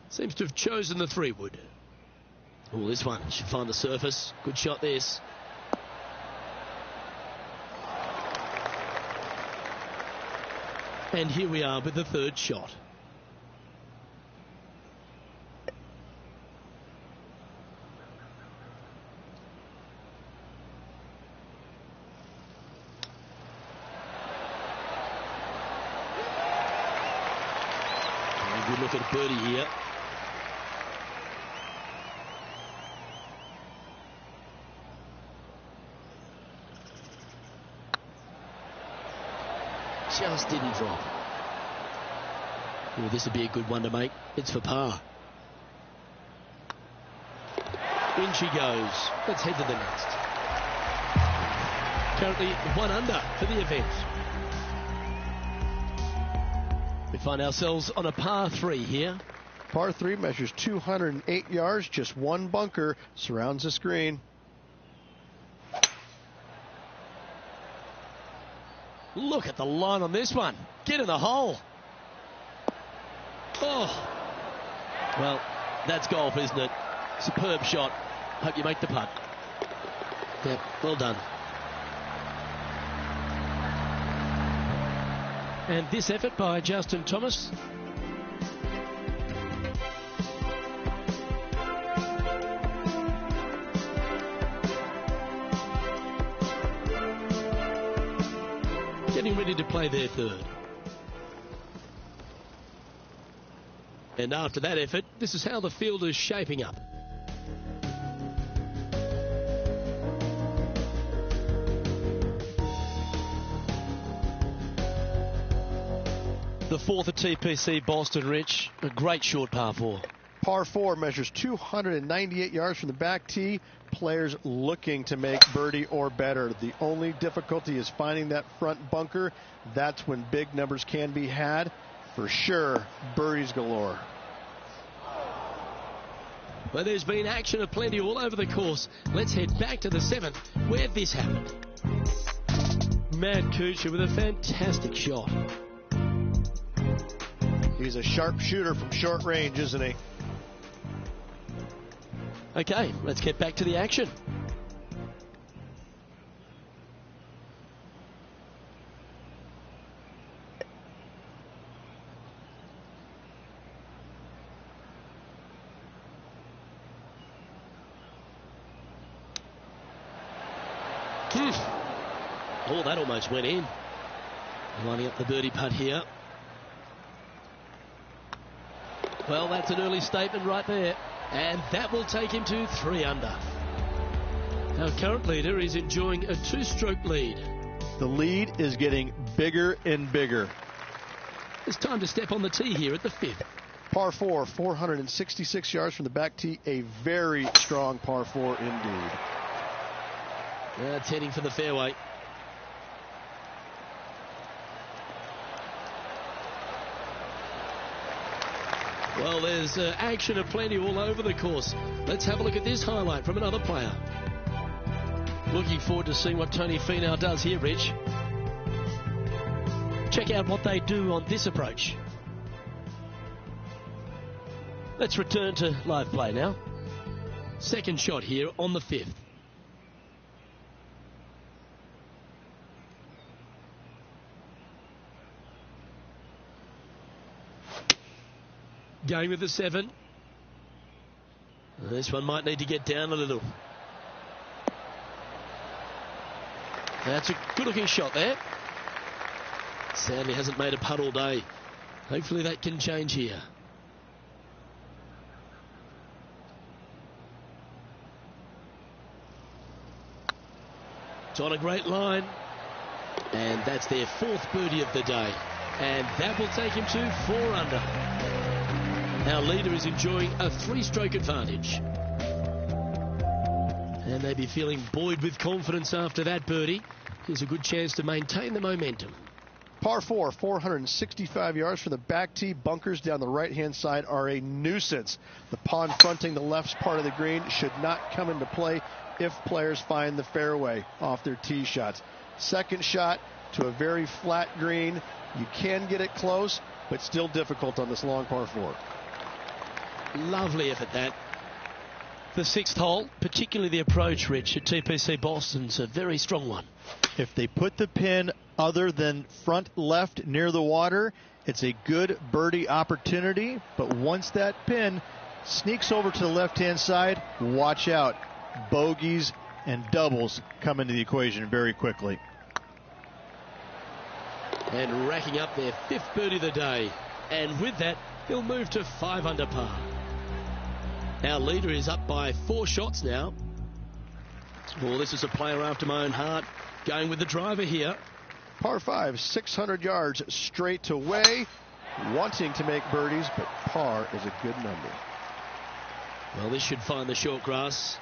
Speaker 1: Seems to have chosen the 3-wood. Oh, this one should find the surface. Good shot, this. And here we are with the 3rd shot. Good look at a birdie here. Just didn't drop. Oh, this would be a good one to make. It's for par. In she goes. Let's head to the next. Currently 1 under for the event. We find ourselves on a par 3 here.
Speaker 2: Par 3 measures 208 yards. Just 1 bunker surrounds the screen.
Speaker 1: Look at the line on this one. Get in the hole. Oh. Well, that's golf, isn't it? Superb shot. Hope you make the putt. Yep, well done. And this effort by Justin Thomas. Getting ready to play their 3rd. And after that effort, this is how the field is shaping up. The 4th at TPC Boston, Rich. A great short par 4.
Speaker 2: Par 4 measures 298 yards from the back tee. Players looking to make birdie or better. The only difficulty is finding that front bunker. That's when big numbers can be had. For sure, birdies galore.
Speaker 1: Well, there's been action aplenty all over the course. Let's head back to the 7th, where this happened. Matt Kuchar with a fantastic shot.
Speaker 2: He's a sharp shooter from short range, isn't he?
Speaker 1: Okay, let's get back to the action. Oh, that almost went in. Lining up the birdie putt here. Well, that's an early statement right there. And that will take him to 3 under. Our current leader is enjoying a 2-stroke lead.
Speaker 4: The lead is getting bigger and bigger.
Speaker 1: It's time to step on the tee here at the 5th.
Speaker 2: Par 4, 466 yards from the back tee. A very strong par 4 indeed.
Speaker 1: It's heading for the fairway. Well, there's action aplenty all over the course. Let's have a look at this highlight from another player. Looking forward to seeing what Tony Finau does here, Rich. Check out what they do on this approach. Let's return to live play now. Second shot here on the 5th. Going with the 7. This one might need to get down a little. That's a good-looking shot there. Sadly hasn't made a putt all day. Hopefully that can change here. It's on a great line. And that's their 4th birdie of the day. And that will take him to 4 under. Our leader is enjoying a 3-stroke advantage. And they'd be feeling buoyed with confidence after that birdie. Here's a good chance to maintain the momentum.
Speaker 2: Par 4, 465 yards from the back tee. Bunkers down the right-hand side are a nuisance. The pond fronting the left part of the green should not come into play if players find the fairway off their tee shots. Second shot to a very flat green. You can get it close, but still difficult on this long par 4.
Speaker 1: Lovely effort that. The 6th hole, particularly the approach, Rich, at TPC Boston's a very strong one.
Speaker 4: If they put the pin other than front left near the water, it's a good birdie opportunity. But once that pin sneaks over to the left-hand side, watch out. Bogeys and doubles come into the equation very quickly.
Speaker 1: And racking up their 5th birdie of the day. And with that, he'll move to 5 under par. Our leader is up by 4 shots now. Well, this is a player after my own heart. Going with the driver here.
Speaker 2: Par 5, 600 yards straight away. Wanting to make birdies, but par is a good number.
Speaker 1: Well, this should find the short grass.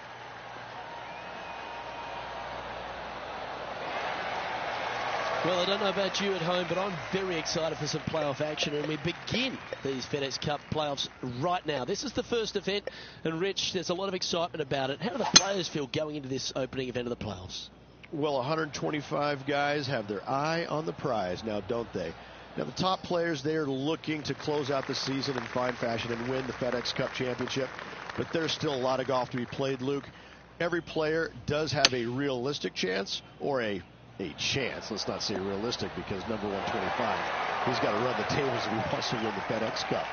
Speaker 1: Well, I don't know about you at home, but I'm very excited for some playoff action, and we begin these FedEx Cup playoffs right now. This is the first event, and Rich, there's a lot of excitement about it. How do the players feel going into this opening event of the playoffs?
Speaker 2: Well, 125 guys have their eye on the prize now, don't they? Now, the top players, they're looking to close out the season in fine fashion and win the FedEx Cup championship, but there's still a lot of golf to be played, Luke. Every player does have a realistic chance, or a chance, let's not say realistic, because number 125, he's got to run the tables if he wants to win the FedEx Cup.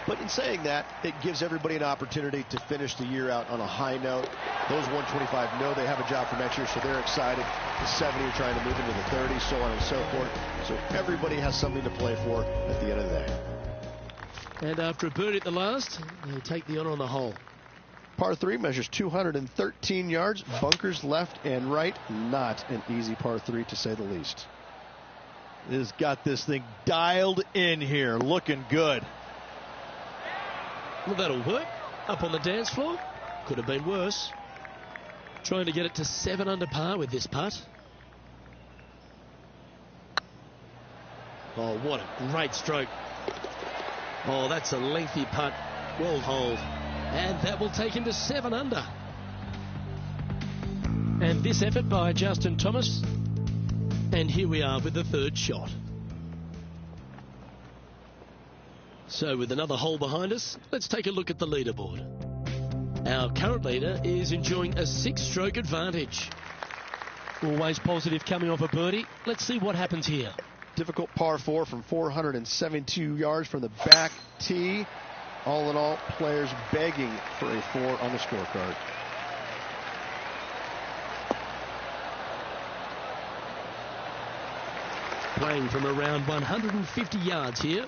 Speaker 2: But in saying that, it gives everybody an opportunity to finish the year out on a high note. Those 125 know they have a job for next year, so they're excited. The 70 are trying to move into the 30s, so on and so forth. So everybody has something to play for at the end of the day.
Speaker 1: And after a birdie at the last, they take the honor on the hole.
Speaker 2: Par 3 measures 213 yards, bunkers left and right. Not an easy par 3, to say the least.
Speaker 4: It has got this thing dialed in here, looking good.
Speaker 1: Well, that'll work. Up on the dance floor. Could have been worse. Trying to get it to 7 under par with this putt. Oh, what a great stroke. Oh, that's a lengthy putt. Well holed. And that will take him to 7 under. And this effort by Justin Thomas. And here we are with the 3rd shot. So with another hole behind us, let's take a look at the leaderboard. Our current leader is enjoying a 6-stroke advantage. Always positive coming off a birdie. Let's see what happens here.
Speaker 2: Difficult par 4 from 472 yards from the back tee. All in all, players begging for a 4 on the scorecard.
Speaker 1: Playing from around 150 yards here.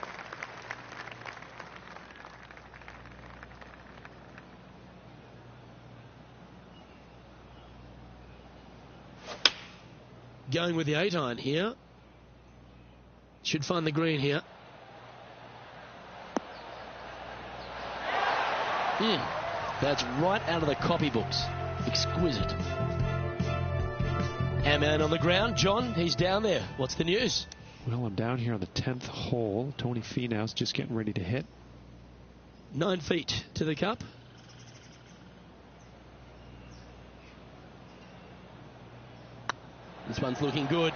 Speaker 1: Going with the 8-iron here. Should find the green here. That's right out of the copybooks. Exquisite. Our man on the ground, John, he's down there. What's the news?
Speaker 5: Well, I'm down here on the 10th hole. Tony Finau's just getting ready to hit.
Speaker 1: 9 feet to the cup. This one's looking good.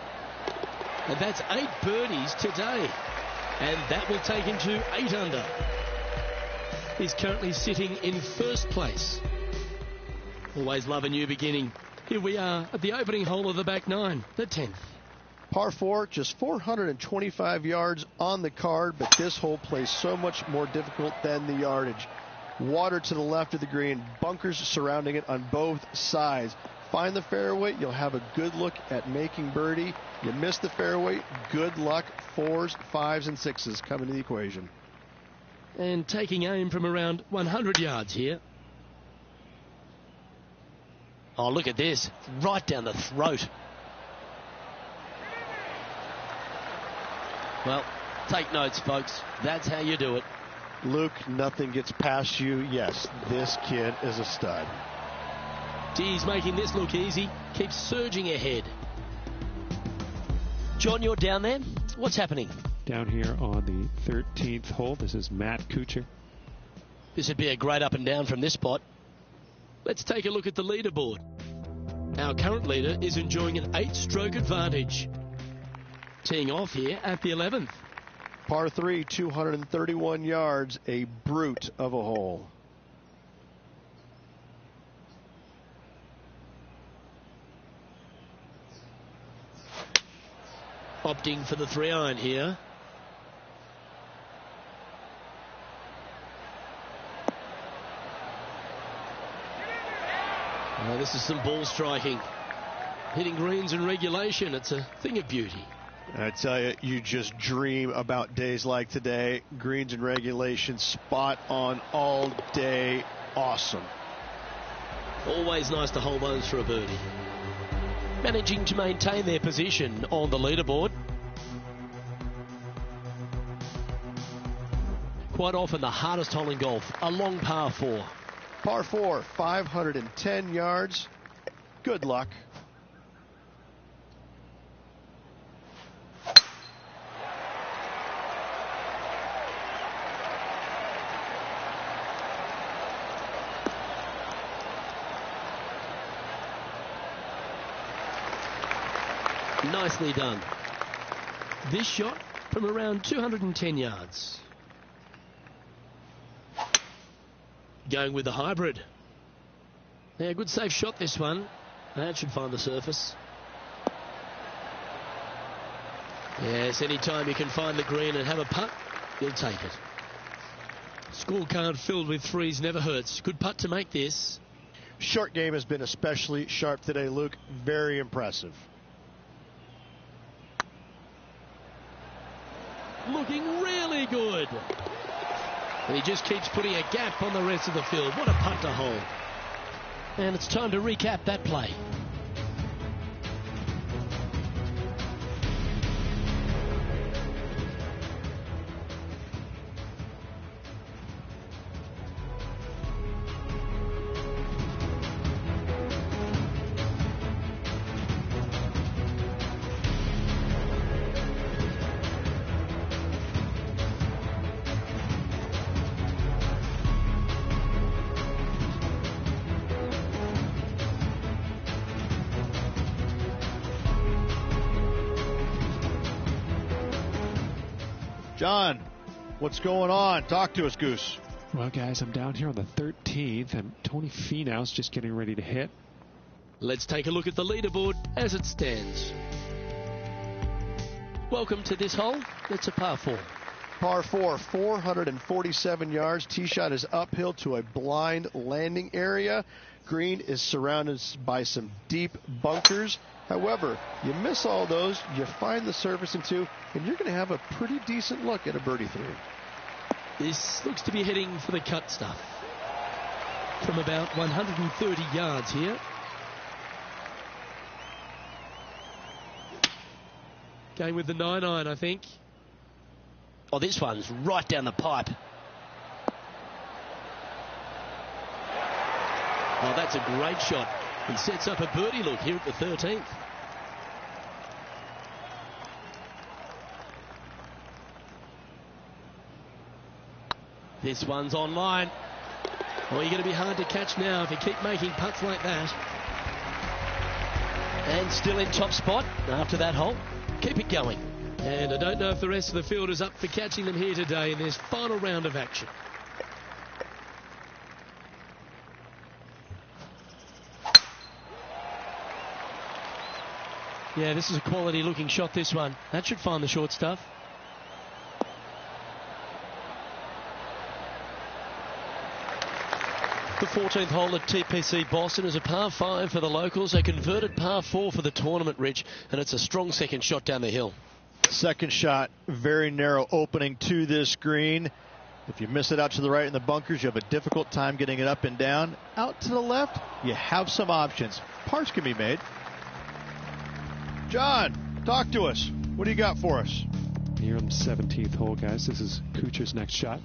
Speaker 1: And that's 8 birdies today. And that will take him to 8 under. He's currently sitting in first place. Always love a new beginning. Here we are at the opening hole of the back 9, the 10th.
Speaker 2: Par 4, just 425 yards on the card, but this hole plays so much more difficult than the yardage. Water to the left of the green, bunkers surrounding it on both sides. Find the fairway, you'll have a good look at making birdie. You miss the fairway, good luck. 4s, 5s, and 6s come into the equation.
Speaker 1: And taking aim from around 100 yards here. Oh, look at this. Right down the throat. Well, take notes, folks. That's how you do it.
Speaker 2: Luke, nothing gets past you. Yes, this kid is a stud.
Speaker 1: He's making this look easy. Keeps surging ahead. John, you're down there. What's happening?
Speaker 5: Down here on the 13th hole. This is Matt Kuchar.
Speaker 1: This would be a great up and down from this spot. Let's take a look at the leaderboard. Our current leader is enjoying an 8-stroke advantage. Teeing off here at the 11th.
Speaker 2: Par 3, 231 yards, a brute of a hole.
Speaker 1: Opting for the 3-iron here. Oh, this is some ball striking. Hitting greens in regulation, it's a thing of beauty.
Speaker 2: I tell you, you just dream about days like today. Greens in regulation, spot on all day. Awesome.
Speaker 1: Always nice to hold those for a birdie. Managing to maintain their position on the leaderboard. Quite often the hardest hole in golf, a long par 4.
Speaker 2: Par 4, 510 yards. Good luck.
Speaker 1: Nicely done. This shot from around 210 yards. Going with the hybrid. Yeah, good safe shot this one. That should find the surface. Yes, anytime you can find the green and have a putt, you'll take it. Scorecard filled with 3s never hurts. Good putt to make this.
Speaker 2: Short game has been especially sharp today, Luke. Very impressive.
Speaker 1: Looking really good. And he just keeps putting a gap on the rest of the field. What a putt to hold. And it's time to recap that play.
Speaker 4: John, what's going on? Talk to us, Goose.
Speaker 5: Well, guys, I'm down here on the 13th, and Tony Finau's just getting ready to hit.
Speaker 1: Let's take a look at the leaderboard as it stands. Welcome to this hole. It's a par 4.
Speaker 2: Par 4, 447 yards. Tee shot is uphill to a blind landing area. Green is surrounded by some deep bunkers. However, you miss all those, you find the surface in 2, and you're going to have a pretty decent look at a birdie 3.
Speaker 1: This looks to be heading for the cut stuff. From about 130 yards here. Going with the 9-iron, I think. Oh, this one's right down the pipe. Oh, that's a great shot. And sets up a birdie look here at the 13th. This one's online. Well, you're going to be hard to catch now if you keep making putts like that. And still in top spot after that hole. Keep it going. And I don't know if the rest of the field is up for catching them here today in this final round of action. Yeah, this is a quality looking shot, this one. That should find the short stuff. The 14th hole at TPC Boston is a par 5 for the locals. A converted par 4 for the tournament, Rich, and it's a strong second shot down the hill.
Speaker 4: Second shot, very narrow opening to this green. If you miss it out to the right in the bunkers, you have a difficult time getting it up and down. Out to the left, you have some options. Pars can be made. John, talk to us. What do you got for us?
Speaker 5: Here on the 17th hole, guys. This is Kuchar's next shot.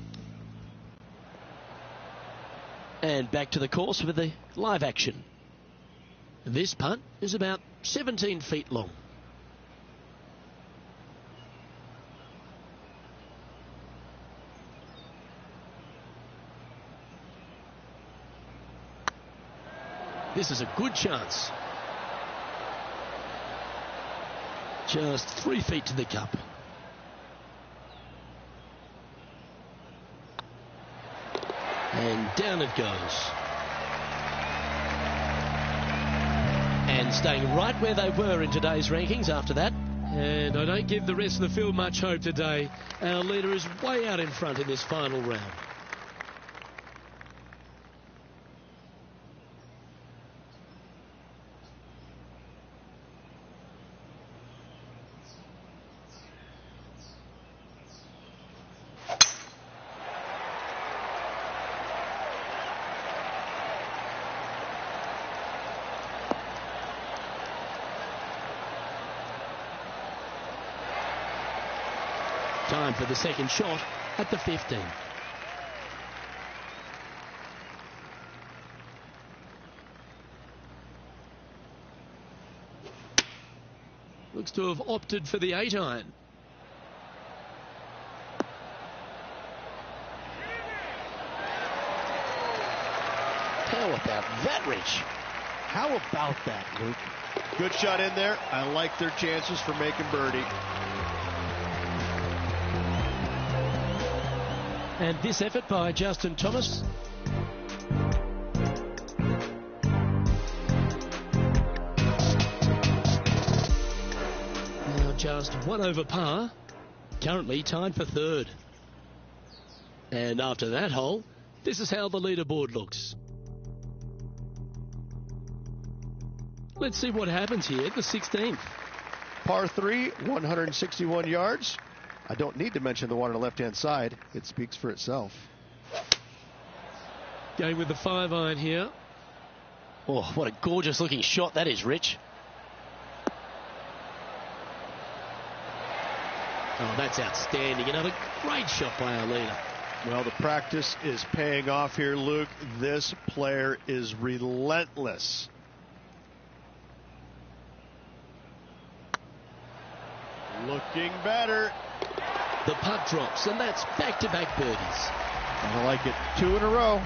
Speaker 1: And back to the course with the live action. This putt is about 17 feet long. This is a good chance. Just 3 feet to the cup. And down it goes. And staying right where they were in today's rankings after that. And I don't give the rest of the field much hope today. Our leader is way out in front in this final round. Time for the second shot at the 15. Looks to have opted for the 8-iron. How about that, Rich?
Speaker 4: How about that, Luke? Good shot in there. I like their chances for making birdie.
Speaker 1: And this effort by Justin Thomas. Now just one over par. Currently tied for third. And after that hole, this is how the leaderboard looks. Let's see what happens here at the 16th.
Speaker 2: Par 3, 161 yards. I don't need to mention the one on the left-hand side. It speaks for itself.
Speaker 1: Going with the 5-iron here. Oh, what a gorgeous looking shot that is, Rich. Oh, that's outstanding. Another great shot by our leader.
Speaker 2: Well, the practice is paying off here, Luke. This player is relentless. Looking better.
Speaker 1: The putt drops, and that's back-to-back birdies.
Speaker 4: I like it. 2 in a row.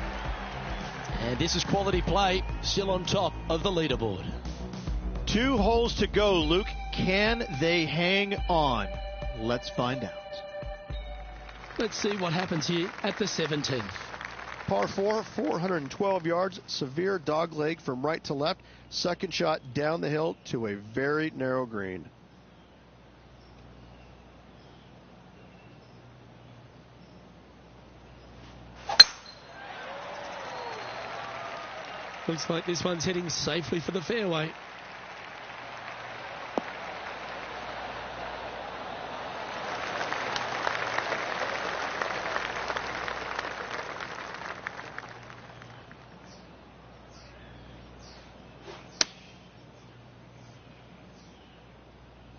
Speaker 1: And this is quality play, still on top of the leaderboard.
Speaker 4: 2 holes to go, Luke. Can they hang on? Let's find out.
Speaker 1: Let's see what happens here at the 17th.
Speaker 2: Par 4, 412 yards. Severe dog leg from right to left. Second shot down the hill to a very narrow green.
Speaker 1: Looks like this one's heading safely for the fairway.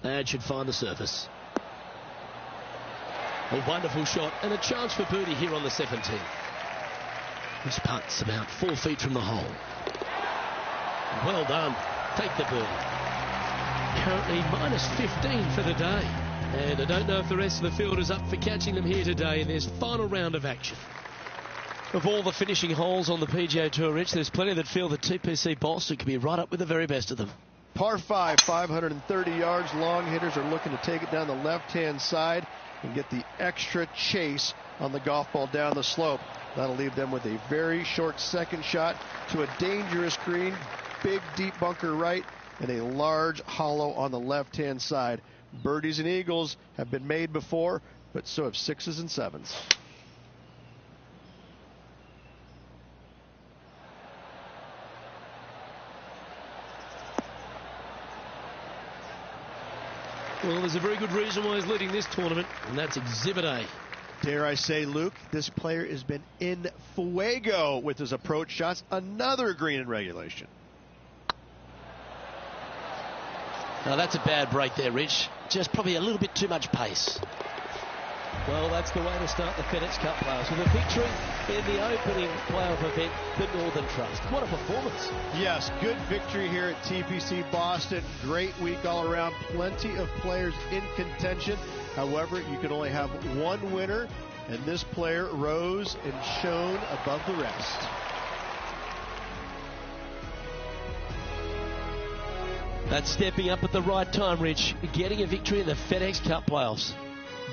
Speaker 1: That should find the surface. A wonderful shot and a chance for birdie here on the 17th. This putt's about 4 feet from the hole. Well done. Take the birdie. Currently minus 15 for the day. And I don't know if the rest of the field is up for catching them here today in this final round of action. Of all the finishing holes on the PGA Tour, Rich, there's plenty that feel that TPC Boston could be right up with the very best of them.
Speaker 2: Par 5, 530 yards. Long hitters are looking to take it down the left-hand side and get the extra chase on the golf ball down the slope. That'll leave them with a very short second shot to a dangerous green, big deep bunker right, and a large hollow on the left-hand side. Birdies and eagles have been made before, but so have 6s and 7s.
Speaker 1: Well, there's a very good reason why he's leading this tournament, and that's Exhibit A.
Speaker 2: Dare I say, Luke, this player has been in fuego with his approach shots. Another green in regulation.
Speaker 1: Now, that's a bad break there, Rich. Just probably a little bit too much pace. Well, that's the way to start the FedEx Cup playoffs, with a victory in the opening playoff event for Northern Trust. What a performance.
Speaker 2: Yes, good victory here at TPC Boston. Great week all around. Plenty of players in contention. However, you can only have one winner, and this player rose and shone above the rest.
Speaker 1: That's stepping up at the right time, Rich. Getting a victory in the FedEx Cup playoffs.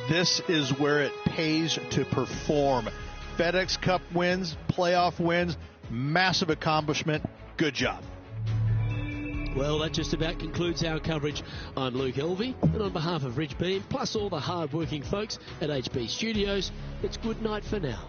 Speaker 4: This is where it pays to perform. FedEx Cup wins, playoff wins, massive accomplishment. Good job.
Speaker 1: Well, that just about concludes our coverage. I'm Luke Elvey, and on behalf of Rich Beam, plus all the hard-working folks at HB Studios, it's good night for now.